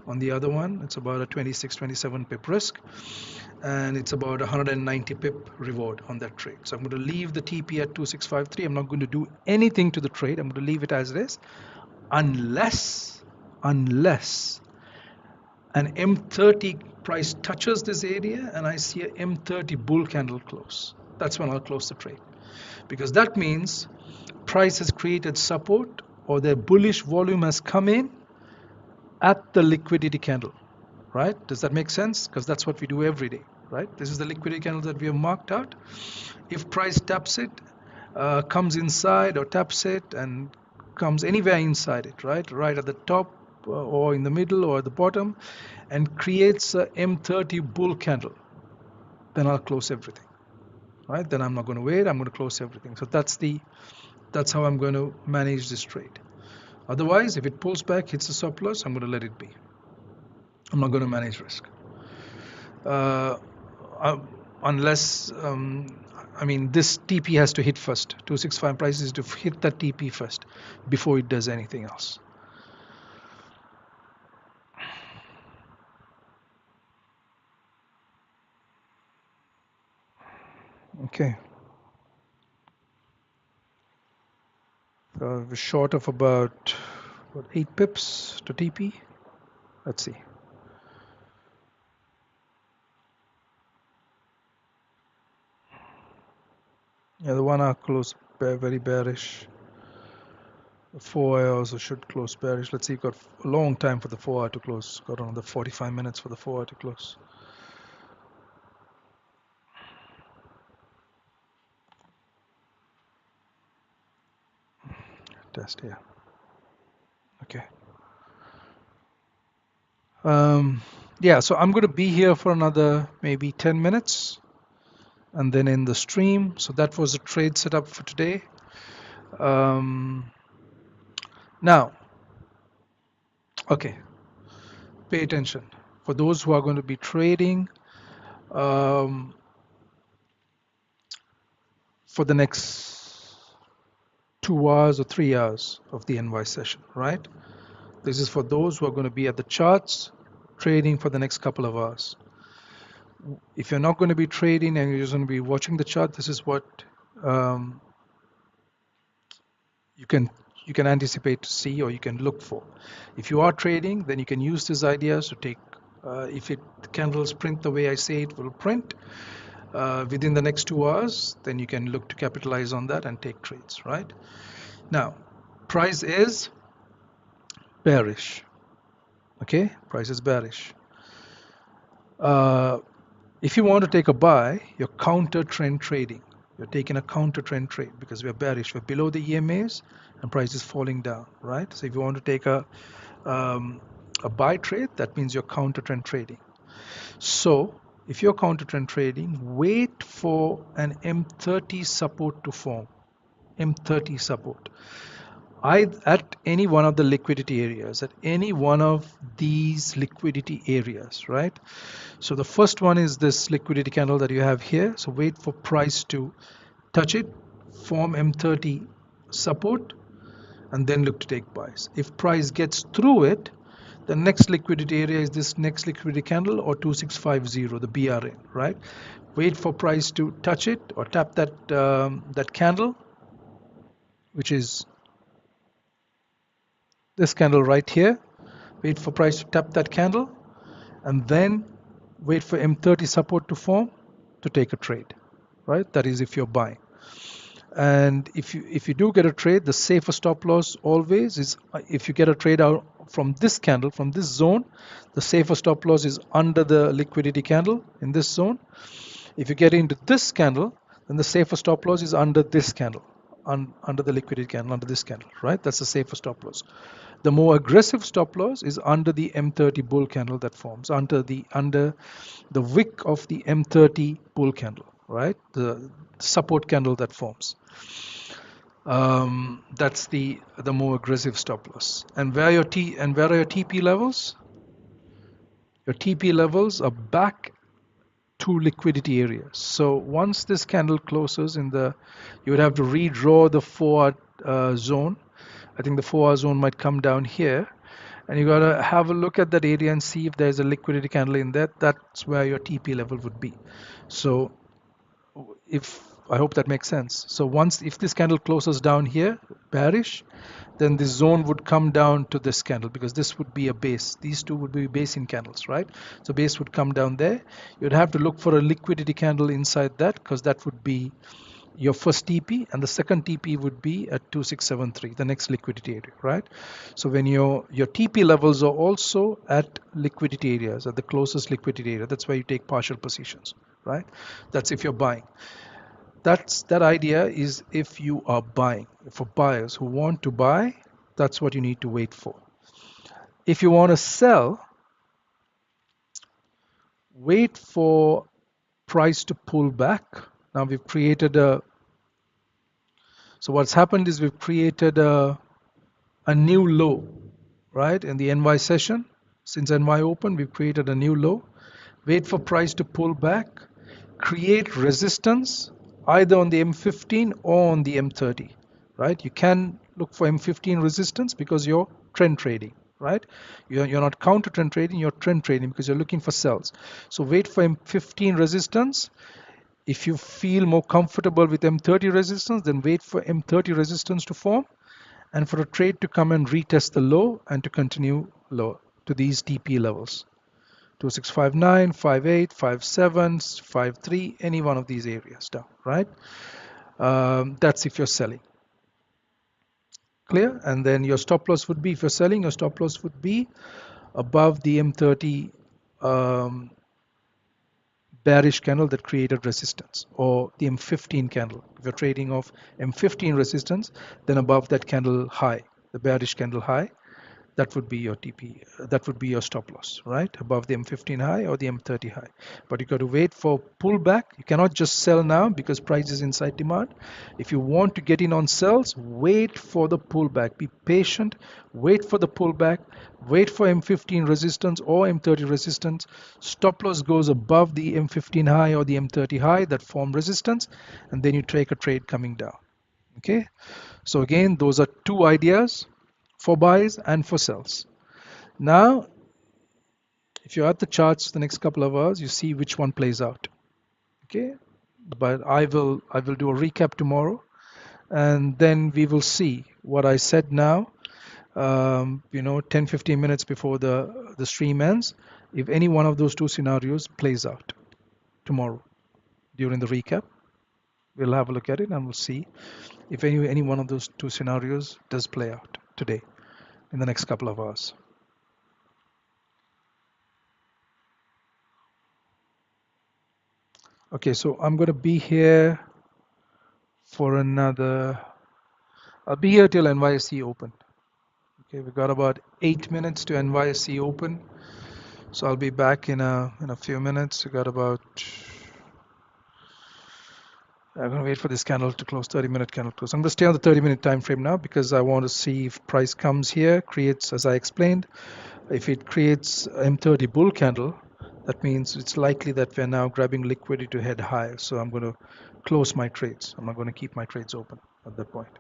on the other one. It's about a 27 pip risk, and it's about 190 pip reward on that trade. So I'm going to leave the TP at 2653. I'm not going to do anything to the trade. I'm going to leave it as it is, unless an M30 price touches this area and I see a M30 bull candle close. That's when I'll close the trade, because that means price has created support or the bullish volume has come in at the liquidity candle, right? Does that make sense? Because that's what we do every day, right? This is the liquidity candle that we have marked out. If price taps it, comes inside or taps it and comes anywhere inside it, right at the top or in the middle or at the bottom, and creates a M30 bull candle, then I'll close everything, right? Then I'm not going to wait. I'm going to close everything. So that's how I'm going to manage this trade. Otherwise, if it pulls back, hits the stop loss, I'm going to let it be. I'm not going to manage risk. Unless, I mean, this TP has to hit first. 265 price is to hit that TP first before it does anything else. Okay. We're short of about 8 pips to TP. Let's see. Yeah, the 1 hour close very bearish. The 4 hour also should close bearish. Let's see, got a long time for the 4 hour to close. Got another 45 minutes for the 4 hour to close. Test here. Okay. Yeah, so I'm going to be here for another maybe 10 minutes and then in the stream. So that was the trade setup for today. Now, okay, pay attention. For those who are going to be trading for the next 2 hours or 3 hours of the NY session, right? This is for those who are going to be at the charts trading for the next couple of hours. If you're not going to be trading and you're just going to be watching the chart, this is what you can anticipate to see, or you can look for. If you are trading, then you can use these ideas to take, if the candles print the way I say it will print within the next 2 hours, then you can look to capitalize on that and take trades, right? Now, price is bearish. Okay, price is bearish. If you want to take a buy, you're counter trend trading. You're taking a counter trend trade because we're bearish. We're below the EMAs and price is falling down, right? So if you want to take a buy trade, that means you're counter trend trading. So if you're counter trend trading, wait for an M30 support to form. M30 support. At any one of the liquidity areas, at any one of these liquidity areas, right? So the first one is this liquidity candle that you have here. So wait for price to touch it, form M30 support, and then look to take buys. If price gets through it, the next liquidity area is this next liquidity candle or 2650, the BRN, right? Wait for price to touch it or tap that that candle, which is this candle right here. Wait for price to tap that candle and then wait for M30 support to form to take a trade, right? That is if you're buying. And if you do get a trade, the safer stop loss always is if you get a trade out from this candle, from this zone, the safer stop loss is under the liquidity candle in this zone. If you get into this candle, then the safer stop loss is under this candle, under the liquidity candle, under this candle, right? That's the safer stop loss. The more aggressive stop loss is under the M30 bull candle that forms, under the wick of the M30 bull candle, right? The support candle that forms. That's the more aggressive stop loss. And where are your TP levels? Your TP levels are back to liquidity areas. So once this candle closes you would have to redraw the 4-hour zone. I think the 4-hour zone might come down here, and you got to have a look at that area and see if there's a liquidity candle in there. That's where your TP level would be. So if I hope that makes sense. So if this candle closes down here, bearish, then this zone would come down to this candle, because this would be a base. These two would be base in candles, right? So base would come down there. You'd have to look for a liquidity candle inside that, because that would be your first TP, and the second TP would be at 2673, the next liquidity area, right? So when your TP levels are also at liquidity areas, at the closest liquidity area, that's where you take partial positions, right? That's if you're buying. That idea is if you are buying. For buyers who want to buy, that's what you need to wait for. If you want to sell, wait for price to pull back. Now we've created so what's happened is we've created a new low, right? In the NY session, since NY open, we've created a new low. Wait for price to pull back, create resistance either on the M15 or on the M30, right? You can look for M15 resistance because you're trend trading, right? You're not counter trend trading, you're trend trading because you're looking for sells. So wait for M15 resistance. If you feel more comfortable with M30 resistance, then wait for M30 resistance to form and for a trade to come and retest the low and to continue lower to these TP levels. 2659, 58, 57, 53, any one of these areas down, right? That's if you're selling. Clear? And then your stop loss would be, if you're selling, your stop loss would be above the M30 bearish candle that created resistance, or the M15 candle. If you're trading off M15 resistance, then above that candle high, the bearish candle high, that would be your TP, that would be your stop loss, right? Above the M15 high or the M30 high. But you got to wait for pullback. You cannot just sell now because price is inside demand. If you want to get in on sells, wait for the pullback. Be patient, wait for the pullback, wait for M15 resistance or M30 resistance. Stop loss goes above the M15 high or the M30 high that form resistance, and then you take a trade coming down. Okay, so again, those are two ideas for buys and for sells. Now, if you're at the charts the next couple of hours, you see which one plays out. Okay, but I will do a recap tomorrow, and then we will see what I said now. 10-15 minutes before the stream ends, if any one of those two scenarios plays out tomorrow during the recap, we'll have a look at it and we'll see if any one of those two scenarios does play out today in the next couple of hours. Okay, so I'm going to be here for another, I'll be here till NYSE open. Okay, we got about 8 minutes to NYSE open. So I'll be back in a few minutes. We got about, I'm going to wait for this candle to close, 30-minute candle close. I'm going to stay on the 30-minute time frame now because I want to see if price comes here, creates, as I explained, if it creates M30 bull candle, that means it's likely that we're now grabbing liquidity to head higher. So I'm going to close my trades. I'm not going to keep my trades open at that point.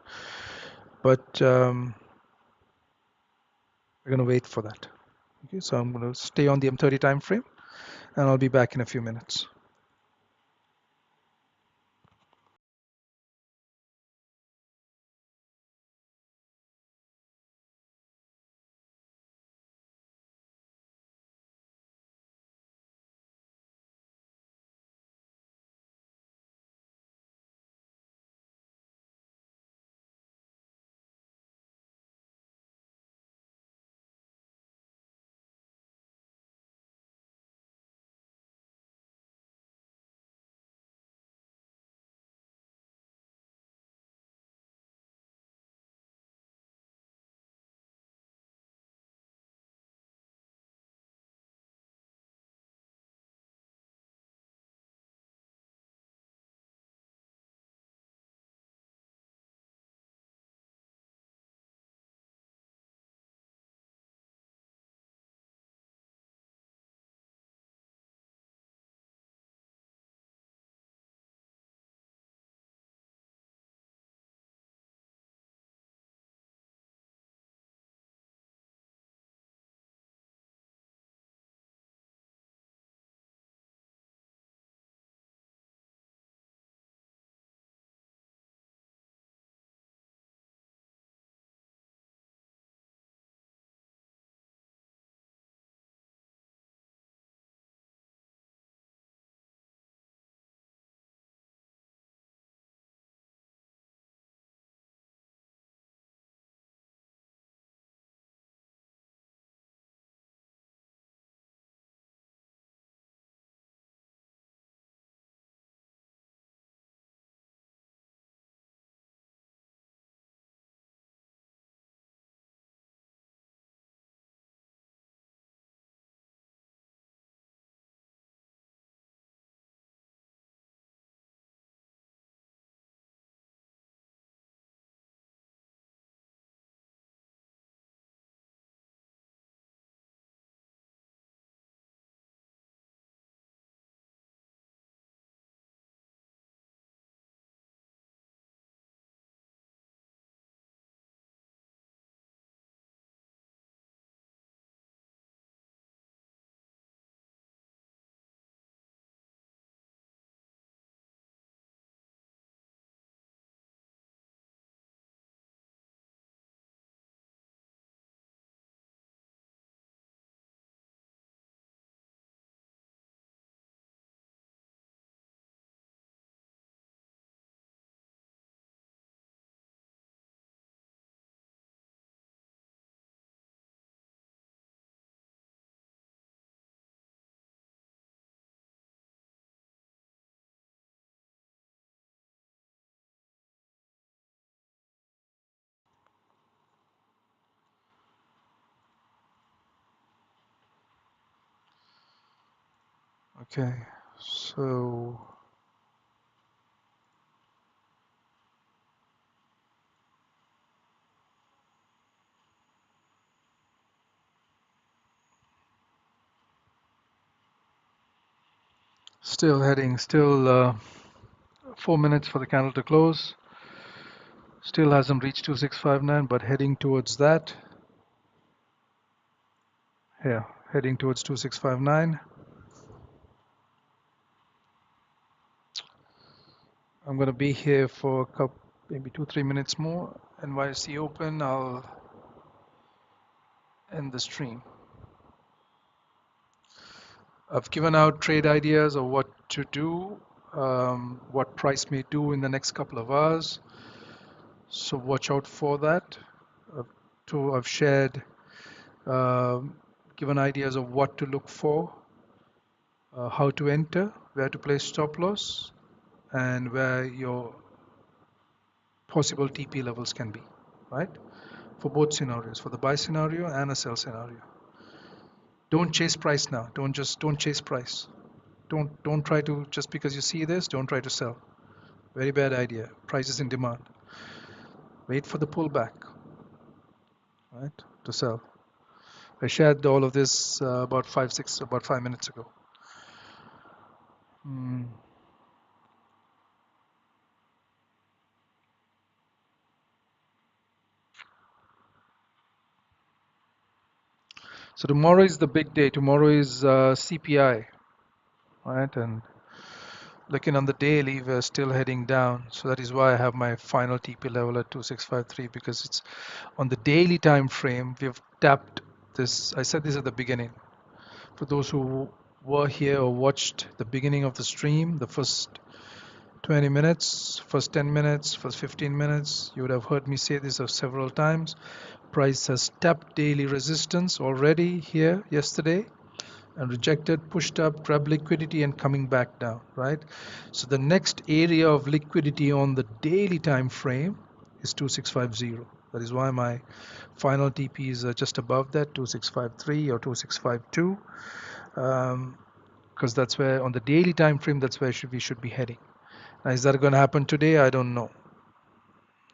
But we're going to wait for that. Okay, so I'm going to stay on the M30 time frame, and I'll be back in a few minutes. Okay, so still heading, still 4 minutes for the candle to close. Still hasn't reached 2659, but heading towards that. Yeah, heading towards 2659. I'm going to be here for a couple, maybe 2-3 minutes more. NYSE open, I'll end the stream. I've given out trade ideas of what to do, what price may do in the next couple of hours. So watch out for that. I've shared, um, given ideas of what to look for, how to enter, where to place stop loss, and where your possible TP levels can be, right? For both scenarios, for the buy scenario and a sell scenario. Don't chase price now. Don't chase price. Don't try to, just because you see this, don't try to sell. Very bad idea. Price is in demand. Wait for the pullback, right, to sell. I shared all of this about 5 minutes ago. So tomorrow is the big day. Tomorrow is CPI, right? And looking on the daily, we're still heading down. So that is why I have my final TP level at 2653, because it's on the daily time frame. We've tapped this. I said this at the beginning. For those who were here or watched the beginning of the stream, the first 20 minutes, first 10 minutes, first 15 minutes, you would have heard me say this several times. Price has tapped daily resistance already here yesterday and rejected, pushed up, grabbed liquidity and coming back down, right? So the next area of liquidity on the daily time frame is 2650. That is why my final TPs are just above that, 2653 or 2652, because that's where on the daily time frame, that's where we should be heading. Now, is that going to happen today? I don't know.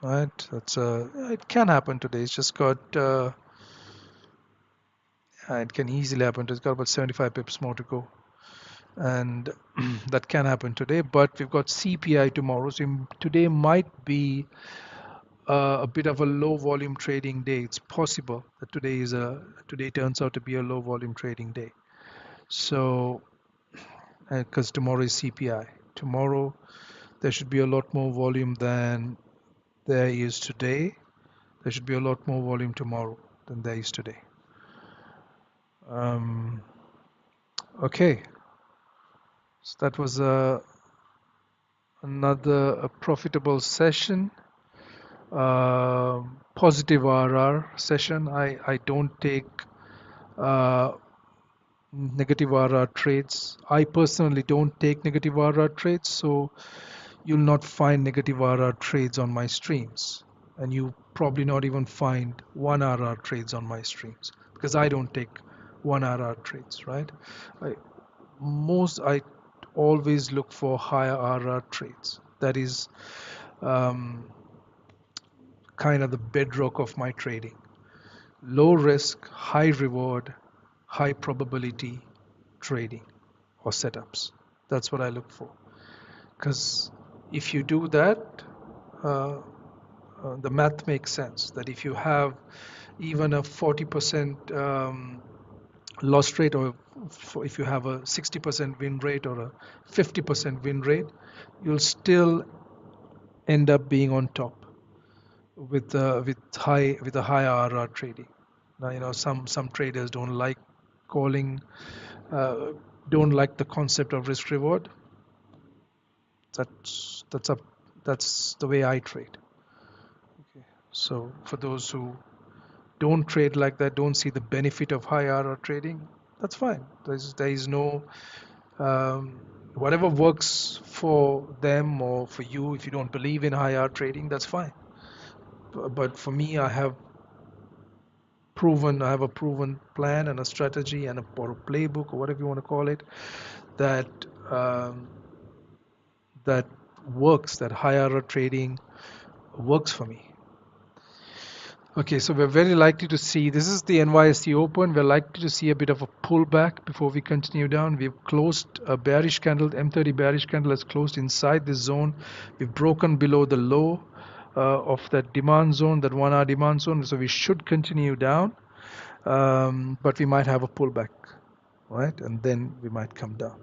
Right? It can happen today. It's just got it can easily happen. It's got about 75 pips more to go, and that can happen today. But we've got CPI tomorrow, so today might be a bit of a low volume trading day. It's possible that today turns out to be a low volume trading day. So, because tomorrow is CPI, tomorrow there should be a lot more volume than there is today. There should be a lot more volume tomorrow than there is today. Okay, so that was another profitable session, positive RR session. I don't take uh, negative RR trades. I personally don't take negative RR trades, so you'll not find negative RR trades on my streams, and you probably not even find 1 RR trades on my streams, because I don't take 1 RR trades, right? I I always look for higher RR trades. That is kind of the bedrock of my trading. Low risk, high reward, high probability trading or setups. That's what I look for. Because if you do that, uh, the math makes sense. That if you have even a 40% loss rate, or if you have a 60% win rate or a 50% win rate, you'll still end up being on top with a high RR trading. Now, some traders calling uh, don't like the concept of risk reward. That's that's the way I trade. Okay. So for those who don't trade like that, don't see the benefit of high RR trading, that's fine. There is no um, whatever works for them or for you. If you don't believe in high RR trading, that's fine. But for me, I have I have a proven plan and a strategy and or a playbook or whatever you want to call it that um, that works. That higher order trading works for me. Okay, so we're very likely to see, this is the NYSE open, we're likely to see a bit of a pullback before we continue down. We've closed a bearish candle, M30 bearish candle has closed inside this zone. We've broken below the low of that demand zone, that 1 hour demand zone, so we should continue down, but we might have a pullback, right? And then we might come down.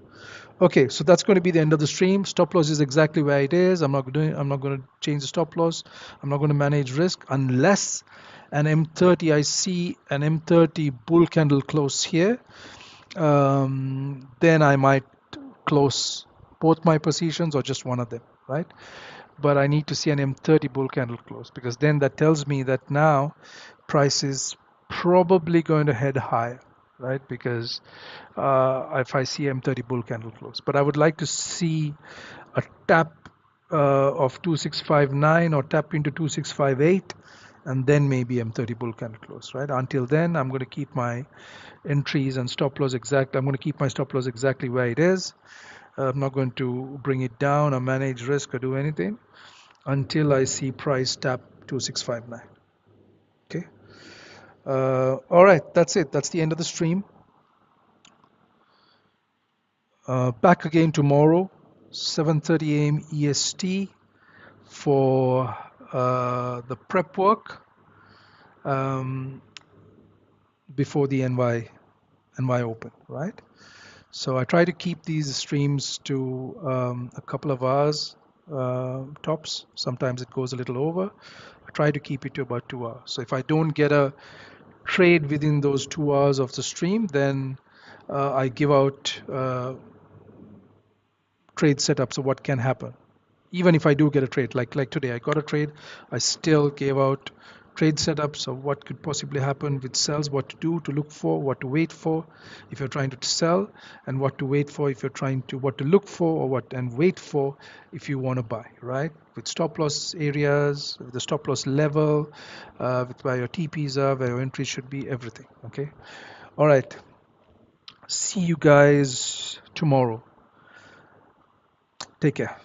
Okay, so that's going to be the end of the stream. Stop loss is exactly where it is. I'm not going to change the stop loss. I'm not going to manage risk unless an M30, I see an M30 bull candle close here. Then I might close both my positions or just one of them, right? But I need to see an M30 bull candle close, because then that tells me that now price is probably going to head higher, right? Because if I see M30 bull candle close, but I would like to see a tap of 2659 or tap into 2658, and then maybe M30 bull candle close, right? Until then, I'm going to keep my entries and stop loss exact. I'm going to keep my stop loss exactly where it is. I'm not going to bring it down or manage risk or do anything until I see price tap 2659. Okay. All right, that's it. That's the end of the stream. Back again tomorrow, 7:30 a.m. EST for the prep work before the NY Open, right? So I try to keep these streams to a couple of hours tops. Sometimes it goes a little over. I try to keep it to about 2 hours. So if I don't get a trade within those 2 hours of the stream, then I give out trade setups of what can happen. Even if I do get a trade, like today, I got a trade, I still gave out trade setups of what could possibly happen with sells, what to do, to look for, what to wait for if you're trying to sell, and what to wait for if you're trying to, what to look for or what and wait for if you want to buy, right? With stop loss areas, with the stop loss level, with where your TPs are, where your entries should be, everything. Okay. All right. See you guys tomorrow. Take care.